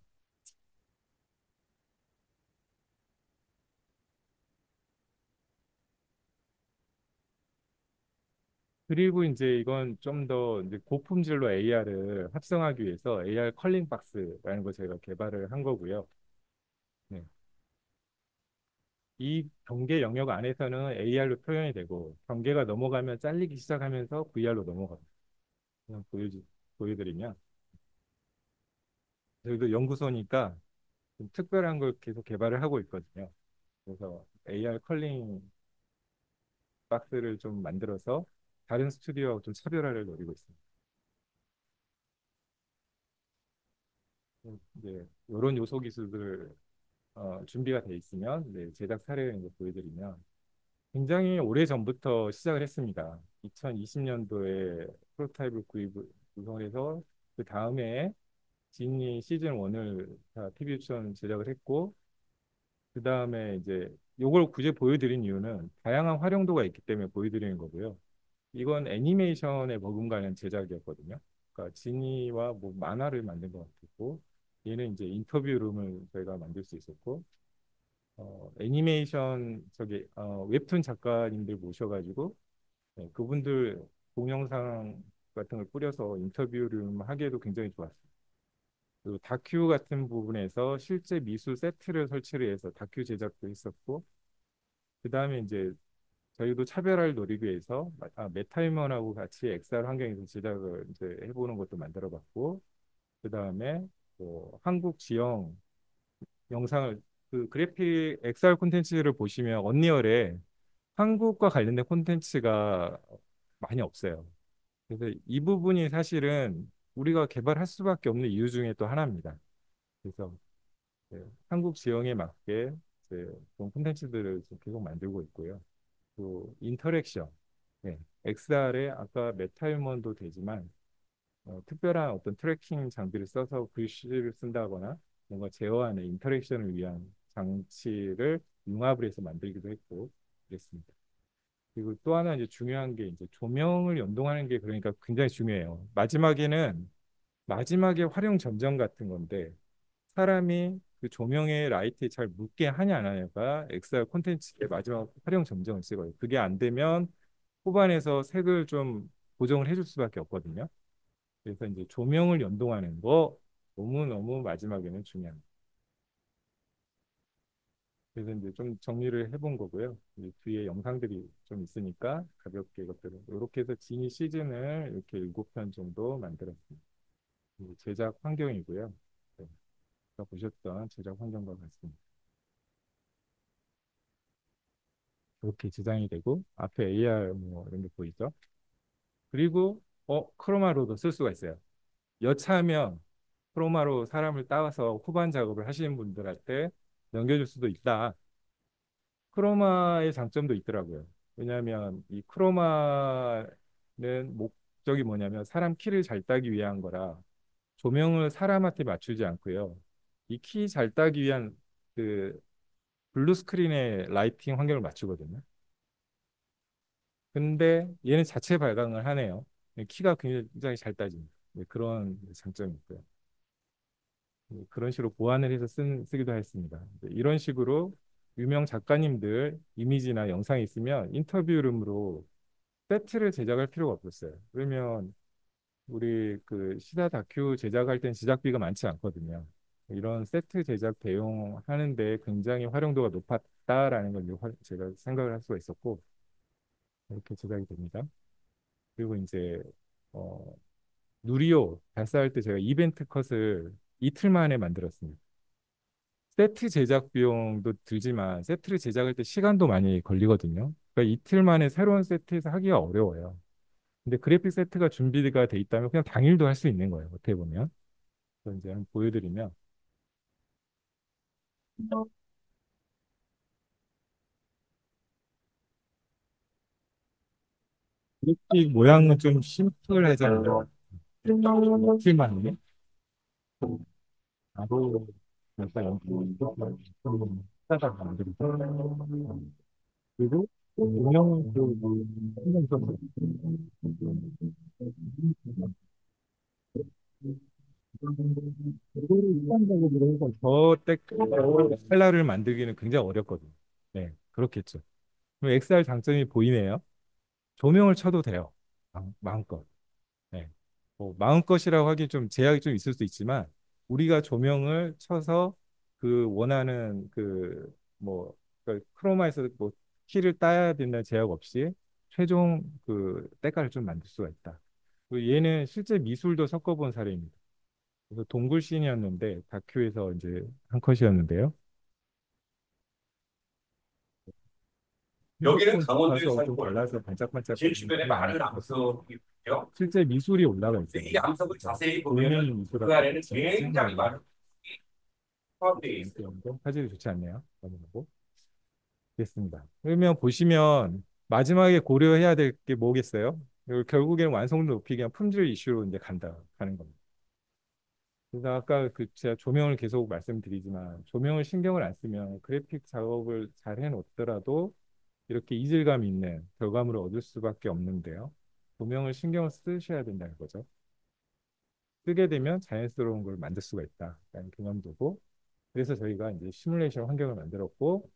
A: 그리고 이제 이건 좀 더 이제 고품질로 AR을 합성하기 위해서 AR 컬링 박스라는 걸 저희가 개발을 한 거고요. 네. 이 경계 영역 안에서는 AR로 표현이 되고 경계가 넘어가면 잘리기 시작하면서 VR로 넘어갑니다. 그냥 보여드리면 저희도 연구소니까 좀 특별한 걸 계속 개발을 하고 있거든요. 그래서 AR 컬링 박스를 좀 만들어서 다른 스튜디오하고 좀 차별화를 노리고 있습니다. 이제 이런 요소 기술들 준비가 돼 있으면 네, 제작 사례를 이제 보여드리면 굉장히 오래 전부터 시작을 했습니다. 2020년도에 프로토타입을 구성을 해서 그 다음에 지니 시즌 1을 다 TV 유치원 제작을 했고 그 다음에 이제 요걸 굳이 보여드린 이유는 다양한 활용도가 있기 때문에 보여드리는 거고요. 이건 애니메이션에 버금가는 제작이었거든요. 그러니까 지니와 뭐 만화를 만든 것 같고 얘는 이제 인터뷰룸을 저희가 만들 수 있었고 애니메이션 웹툰 작가님들 모셔가지고 네, 그분들 동영상 같은 걸 뿌려서 인터뷰를 하기에도 굉장히 좋았어요. 그리고 다큐 같은 부분에서 실제 미술 세트를 설치를 해서 다큐 제작도 했었고, 그 다음에 이제 저희도 차별화를 노리기 위해서 메타휴먼하고 같이 XR 환경에서 제작을 이제 해보는 것도 만들어봤고, 그 다음에 뭐 한국 지형 영상을 그 그래픽 XR 콘텐츠를 보시면 언리얼에 한국과 관련된 콘텐츠가 많이 없어요. 그래서 이 부분이 사실은 우리가 개발할 수밖에 없는 이유 중에 또 하나입니다. 그래서 네, 한국 지형에 맞게 이제 그런 콘텐츠들을 지금 계속 만들고 있고요. 또 인터랙션, 네, XR에 아까 메타휴먼도 되지만 특별한 어떤 트래킹 장비를 써서 글씨를 쓴다거나 뭔가 제어하는 인터랙션을 위한 장치를 융합을 해서 만들기도 했고 그랬습니다. 그리고 또 하나 이제 중요한 게 이제 조명을 연동하는 게 그러니까 굉장히 중요해요. 마지막에 활용 점정 같은 건데 사람이 그 조명의 라이트에 잘 묻게 하냐 안 하냐가 XR 콘텐츠의 마지막 활용 점정을 찍어요. 그게 안 되면 후반에서 색을 좀 고정을 해줄 수밖에 없거든요. 그래서 이제 조명을 연동하는 거 너무너무 마지막에는 중요합니다. 그래서 이제 좀 정리를 해본 거고요. 이제 뒤에 영상들이 좀 있으니까 가볍게 이것들을 이렇게 해서 지니 시즌을 이렇게 7편 정도 만들었습니다. 이제 제작 환경이고요. 네, 아까 보셨던 제작 환경과 같습니다. 이렇게 지장이 되고 앞에 AR 뭐 이런 게 보이죠? 그리고 크로마로도 쓸 수가 있어요. 여차하면 크로마로 사람을 따와서 후반 작업을 하시는 분들한테 넘겨줄 수도 있다. 크로마의 장점도 있더라고요. 왜냐하면 이 크로마는 목적이 뭐냐면 사람 키를 잘 따기 위한 거라 조명을 사람한테 맞추지 않고요. 이 키 잘 따기 위한 그 블루 스크린의 라이팅 환경을 맞추거든요. 근데 얘는 자체 발광을 하네요. 키가 굉장히 잘 따집니다. 네, 그런 장점이 있고요. 그런 식으로 보완을 해서 쓰기도 했습니다. 이런 식으로 유명 작가님들 이미지나 영상이 있으면 인터뷰룸으로 세트를 제작할 필요가 없었어요. 그러면 우리 그 시사 다큐 제작할 땐 제작비가 많지 않거든요. 이런 세트 제작 대용하는데 굉장히 활용도가 높았다라는 걸 이제 제가 생각을 할 수가 있었고 이렇게 제작이 됩니다. 그리고 이제 어, 누리호 발사할 때 제가 이벤트 컷을 이틀 만에 만들었습니다. 세트 제작 비용도 들지만 세트를 제작할 때 시간도 많이 걸리거든요. 그러니까 이틀 만에 새로운 세트에서 하기가 어려워요. 근데 그래픽 세트가 준비가 돼 있다면 그냥 당일도 할 수 있는 거예요. 어떻게 보면. 그래서 이제 한번 보여드리면 그래픽 모양은 좀 심플하잖아요. 이틀 만에 바로 약간 좀 하다가 만들고 그리고 조명을 또 신경 써서 이거를 일반적으로 해서 저 컬러를 만들기는 굉장히 어렵거든요. 네, 그렇겠죠. 그럼 XR 장점이 보이네요. 조명을 쳐도 돼요. 마음껏. 네. 뭐 마음껏이라고 하기 좀 제약이 좀 있을 수 있지만 우리가 조명을 쳐서 그 원하는 그뭐 크로마에서 뭐 키를 따야 된다는 제약 없이 최종 그 때깔을 좀 만들 수가 있다. 그리고 얘는 실제 미술도 섞어본 사례입니다. 그래서 동굴 씬이었는데 다큐에서 이제 한 컷이었는데요.
E: 여기는
A: 가서
E: 강원도에
A: 좀
E: 사는
A: 발라서 반짝반짝
E: 제 주변에 많은
A: 많아요.
E: 암석이고요.
A: 실제 미술이 올라가 있어요.
E: 이 암석을 자세히
A: 보면
E: 보면
A: 미술하고
E: 그 안에는
A: 같이
E: 굉장히 많은 포함되어 있어요.
A: 있어요. 화질이 좋지 않네요. 넘어가고 됐습니다. 그러면 보시면 마지막에 고려해야 될 게 뭐겠어요? 결국에는 완성도 높이기 위한 품질 이슈로 이제 가는 겁니다. 그래서 아까 그 제가 조명을 계속 말씀드리지만 조명을 신경을 안 쓰면 그래픽 작업을 잘 해놓더라도 이렇게 이질감 있는 결과물을 얻을 수밖에 없는데요. 조명을 신경을 쓰셔야 된다는 거죠. 쓰게 되면 자연스러운 걸 만들 수가 있다라는 경험도고 그래서 저희가 이제 시뮬레이션 환경을 만들었고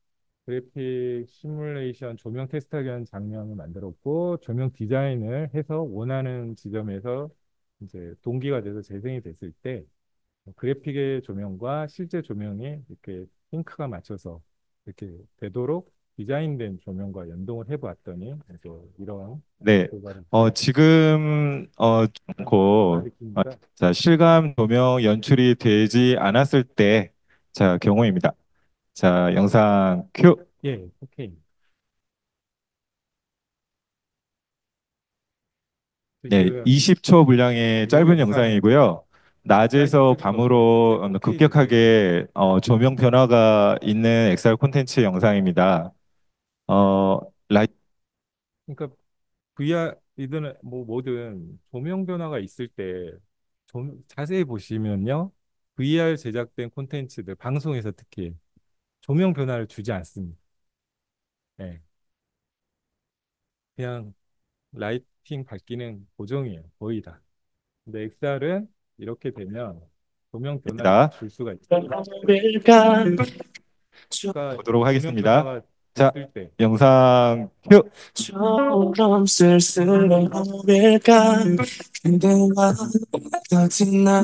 A: 그래픽 시뮬레이션 조명 테스트하기 위한 장면을 만들었고 조명 디자인을 해서 원하는 지점에서 이제 동기가 돼서 재생이 됐을 때 그래픽의 조명과 실제 조명이 이렇게 핑크가 맞춰서 이렇게 되도록 디자인된 조명과 연동을 해보았더니 그래서 이런
H: 네,
A: 결과를
H: 지금
A: 느낍니다.
H: 자, 실감 조명 연출이 되지 않았을 때, 자, 경우입니다. 자, 영상 큐.
A: 예, 오케이.
H: 네,
A: 지금
H: 20초 분량의 짧은 영상이고요. 낮에서 밤으로 급격하게 조명 변화가 있는 XR 콘텐츠 영상입니다. 라이
A: 그러니까 VR이든 뭐 뭐든 조명 변화가 있을 때 자세히 보시면요. VR 제작된 콘텐츠들 방송에서 특히 조명 변화를 주지 않습니다. 예. 그냥 라이팅 밝기는 고정이에요. 거의 다. 근데 XR은 이렇게 되면 조명 변화를 줄 수가 있어요. 그러니까
H: 보도록
A: 조명
H: 하겠습니다.
A: 변화가
H: 자,
A: 있을 때
H: 영상 큐.
I: 처럼 쓸쓸할까 그대와 같은 날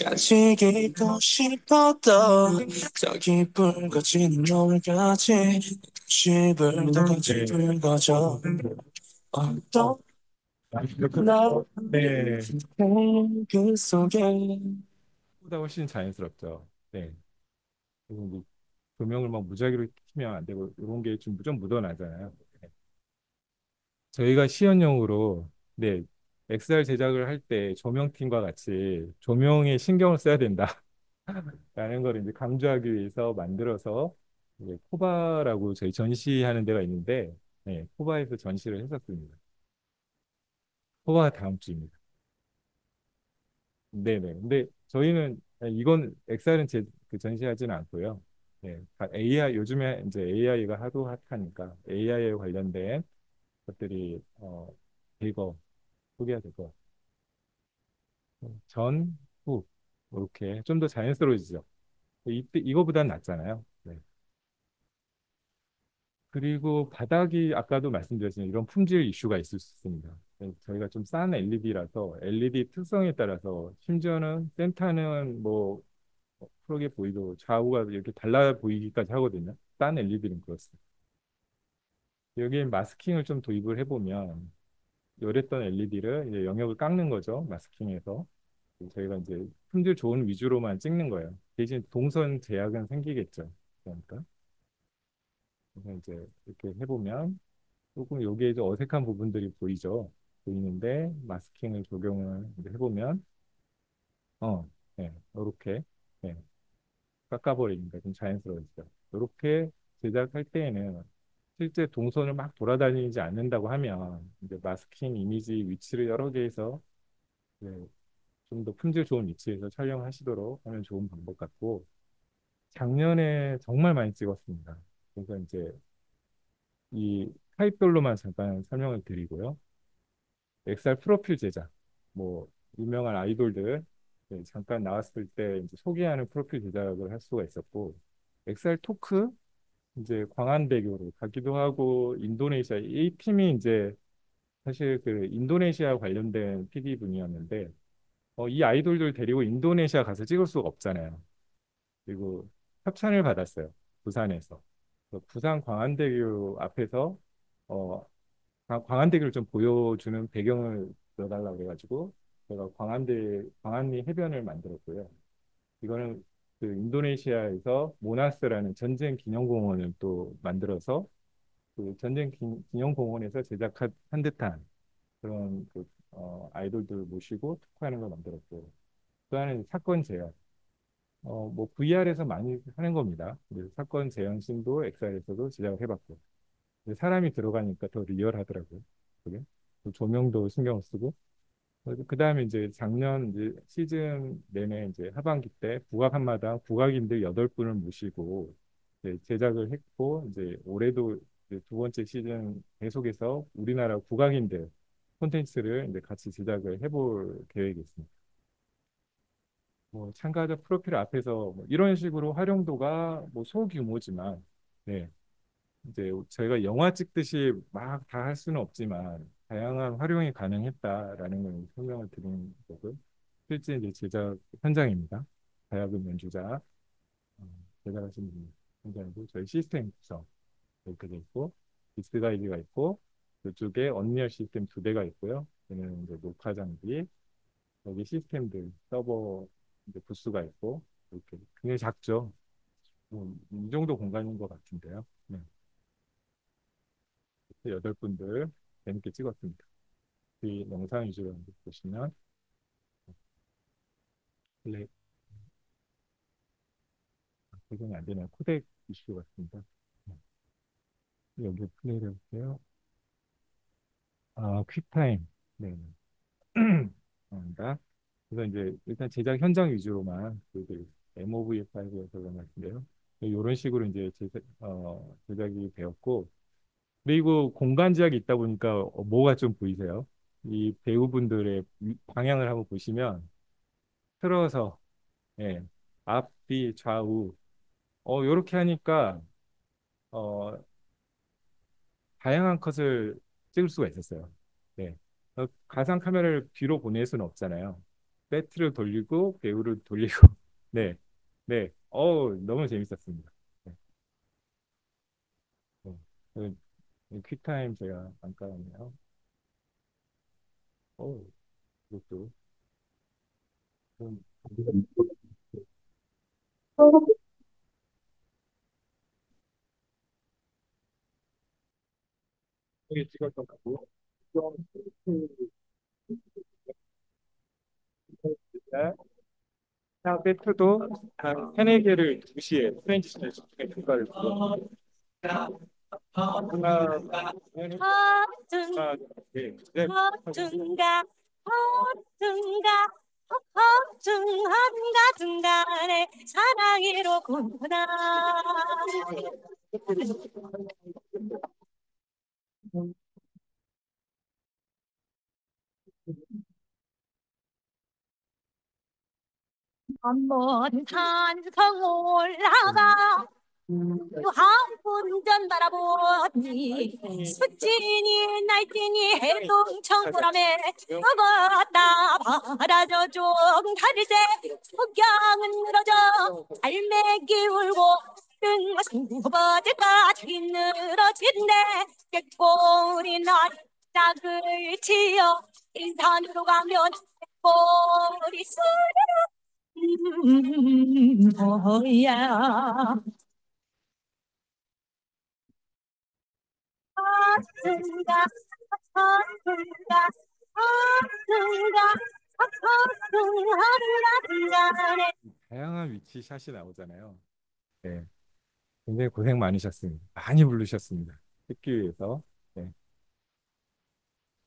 I: 같이 깊고 싶었던 저기 붉어지는 노을까지 씹을 때까지 붉어져 어떤
A: 네.
I: 나그 속에
A: 보다 훨씬 자연스럽죠. 네. 그리고 뭐 조명을 막 무작위로 키면 안 되고 이런 게 좀 묻어나잖아요. 네. 저희가 시연용으로 네, XR 제작을 할 때 조명팀과 같이 조명에 신경을 써야 된다. 라는 걸 이제 강조하기 위해서 만들어서 이제 코바라고 저희 전시하는 데가 있는데 네, 코바에서 전시를 했었습니다. 코바가 다음 주입니다. 네네. 근데 저희는 이건 XR은 그 전시하지는 않고요. 네, AI 요즘에 이제 AI가 하도 핫하니까 AI에 관련된 것들이 이거 소개가 될 것 같아요. 전, 후 이렇게 좀 더 자연스러워지죠. 이거보단 낫잖아요. 네. 그리고 바닥이 아까도 말씀드렸지만 이런 품질 이슈가 있을 수 있습니다. 네, 저희가 좀 싼 LED라서 LED 특성에 따라서 심지어는 센터는 뭐 푸르게 보이고 좌우가 이렇게 달라 보이기까지 하거든요. 싼 LED는 그렇습니다. 여기에 마스킹을 좀 도입을 해보면 요랬던 LED를 이제 영역을 깎는 거죠. 마스킹해서. 저희가 이제 품질 좋은 위주로만 찍는 거예요. 대신 동선 제약은 생기겠죠. 그러니까. 그래서 이제 이렇게 해보면 조금 여기에 좀 어색한 부분들이 보이는데 마스킹을 적용을 이제 해보면 네, 이렇게 네, 깎아버리니까 좀 자연스러워지죠. 이렇게 제작할 때에는 실제 동선을 막 돌아다니지 않는다고 하면 이제 마스킹 이미지 위치를 여러 개에서 좀 더 품질 좋은 위치에서 촬영하시도록 하면 좋은 방법 같고 작년에 정말 많이 찍었습니다. 그래서 이제 이 타입별로만 잠깐 설명을 드리고요. 엑셀 프로필 제작, 뭐 유명한 아이돌들 잠깐 나왔을 때 이제 소개하는 프로필 제작을 할 수가 있었고 엑셀 토크 이제 광안대교로 가기도 하고 인도네시아 이 팀이 이제 사실 그 인도네시아 관련된 PD 분이었는데 이 아이돌들 데리고 인도네시아 가서 찍을 수가 없잖아요. 그리고 협찬을 받았어요. 부산에서. 그래서 부산 광안대교 앞에서 어, 광안대교를 좀 보여주는 배경을 넣어달라고 그래가지고 제가 광안리 해변을 만들었고요. 이거는 그 인도네시아에서 모나스라는 전쟁 기념공원을 또 만들어서 그 전쟁 기념공원에서 제작한 듯한 그런 아이돌들 모시고 특화하는 걸 만들었고 또 하나는 사건 재현. 뭐 VR에서 많이 하는 겁니다. 그래서 사건 재현 씬도 엑셀에서도 제작을 해봤고 근데 사람이 들어가니까 더 리얼하더라고요. 그게 또 조명도 신경 쓰고 그 다음에 이제 작년 이제 시즌 내내 이제 하반기 때 국악 한마당 국악인들 8분을 모시고 이제 제작을 했고 이제 올해도 이제 두 번째 시즌 계속해서 우리나라 국악인들 콘텐츠를 이제 같이 제작을 해볼 계획이 있습니다. 뭐 참가자 프로필 앞에서 뭐 이런 식으로 활용도가 뭐 소규모지만 네, 이제 저희가 영화 찍듯이 막 다 할 수는 없지만 다양한 활용이 가능했다라는 걸 설명을 드린 거고 실제 이제 제작 현장입니다. 가야금 연주자 제작하시는 분 현장이고 저희 시스템 구성 이렇게 돼 있고 디스 가이드가 있고 그쪽에 언리얼 시스템 2대가 있고요. 얘는 이제 녹화 장비 여기 시스템들 서버 이제 부스가 있고 이렇게 굉장히 작죠. 이 정도 공간인 것 같은데요. 네. 8분들 재밌게 찍었습니다. 이 영상 위주로 보시면 플레이 적용이 안 되는 코덱 이슈 같습니다. 네. 여기 플레이를 해볼게요. 퀵타임. 네. 감사합니다. 그래서 이제 일단 제작 현장 위주로만 그 MOV5에서 그런 것 같은데요. 이런 식으로 이제 제작이 되었고 그리고 공간 제약이 있다 보니까 뭐가 좀 보이세요? 이 배우분들의 방향을 한번 보시면 틀어서 예, 앞, 뒤, 좌우 이렇게 하니까 어, 다양한 컷을 찍을 수가 있었어요. 네. 가상 카메라를 뒤로 보낼 수는 없잖아요. 배트를 돌리고 배우를 돌리고 네, 네, 너무 재밌었습니다. 네. 네. 퀵타임 제가 안 깔았네요. 이것도 좀 크게 찍었던 것 같고 배트도 한 세네 개를 동시에 프렌치 스타일 효과를 주고 하나, 하나, 네, 네.
B: 허tun가 허tun가 허tun한가 중간에 사랑이로구나 한번 산성 올라가 또 한 번 전 바라보니 수진이 날뛰니 해동청보람에 먹었다 바라져 좀 다릴새 석양은 늘어져 갈매기 울고 뜬수버지까지 늘어진대 꾀꼬리 날 짝을 지어 인산으로 가면 꼬리 뭐야 하트가 하트가 하트가 하트가
A: 다양한 위치 샷이 나오잖아요. 네, 굉장히 고생 많으셨습니다. 많이 부르셨습니다. 찍기 위해서. 네.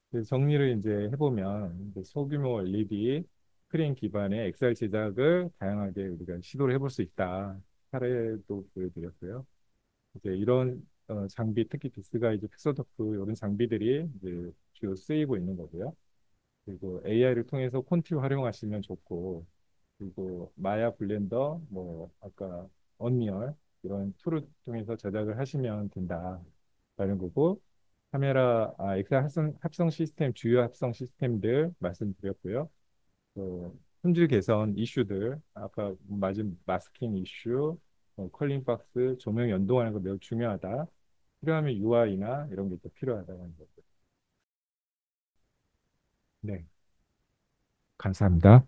A: 그래서 정리를 이제 해보면 이제 소규모 LED 스크린 기반의 XR 제작을 다양하게 우리가 시도를 해볼 수 있다. 사례도 보여드렸고요. 이제 이런 장비, 특히 디스가이즈, 픽서도프 이런 장비들이 이제 주로 쓰이고 있는 거고요. 그리고 AI를 통해서 콘티 활용하시면 좋고, 그리고 마야 블렌더, 뭐 아까 언리얼 이런 툴을 통해서 제작을 하시면 된다라는 거고, 카메라, 엑셀 합성 시스템, 주요 합성 시스템들 말씀드렸고요. 품질 개선 이슈들, 아까 맞은 마스킹 이슈, 컬링 박스, 조명 연동하는 거 매우 중요하다. 필요하면 UI나 이런 게 또 필요하다는 거죠. 네, 감사합니다.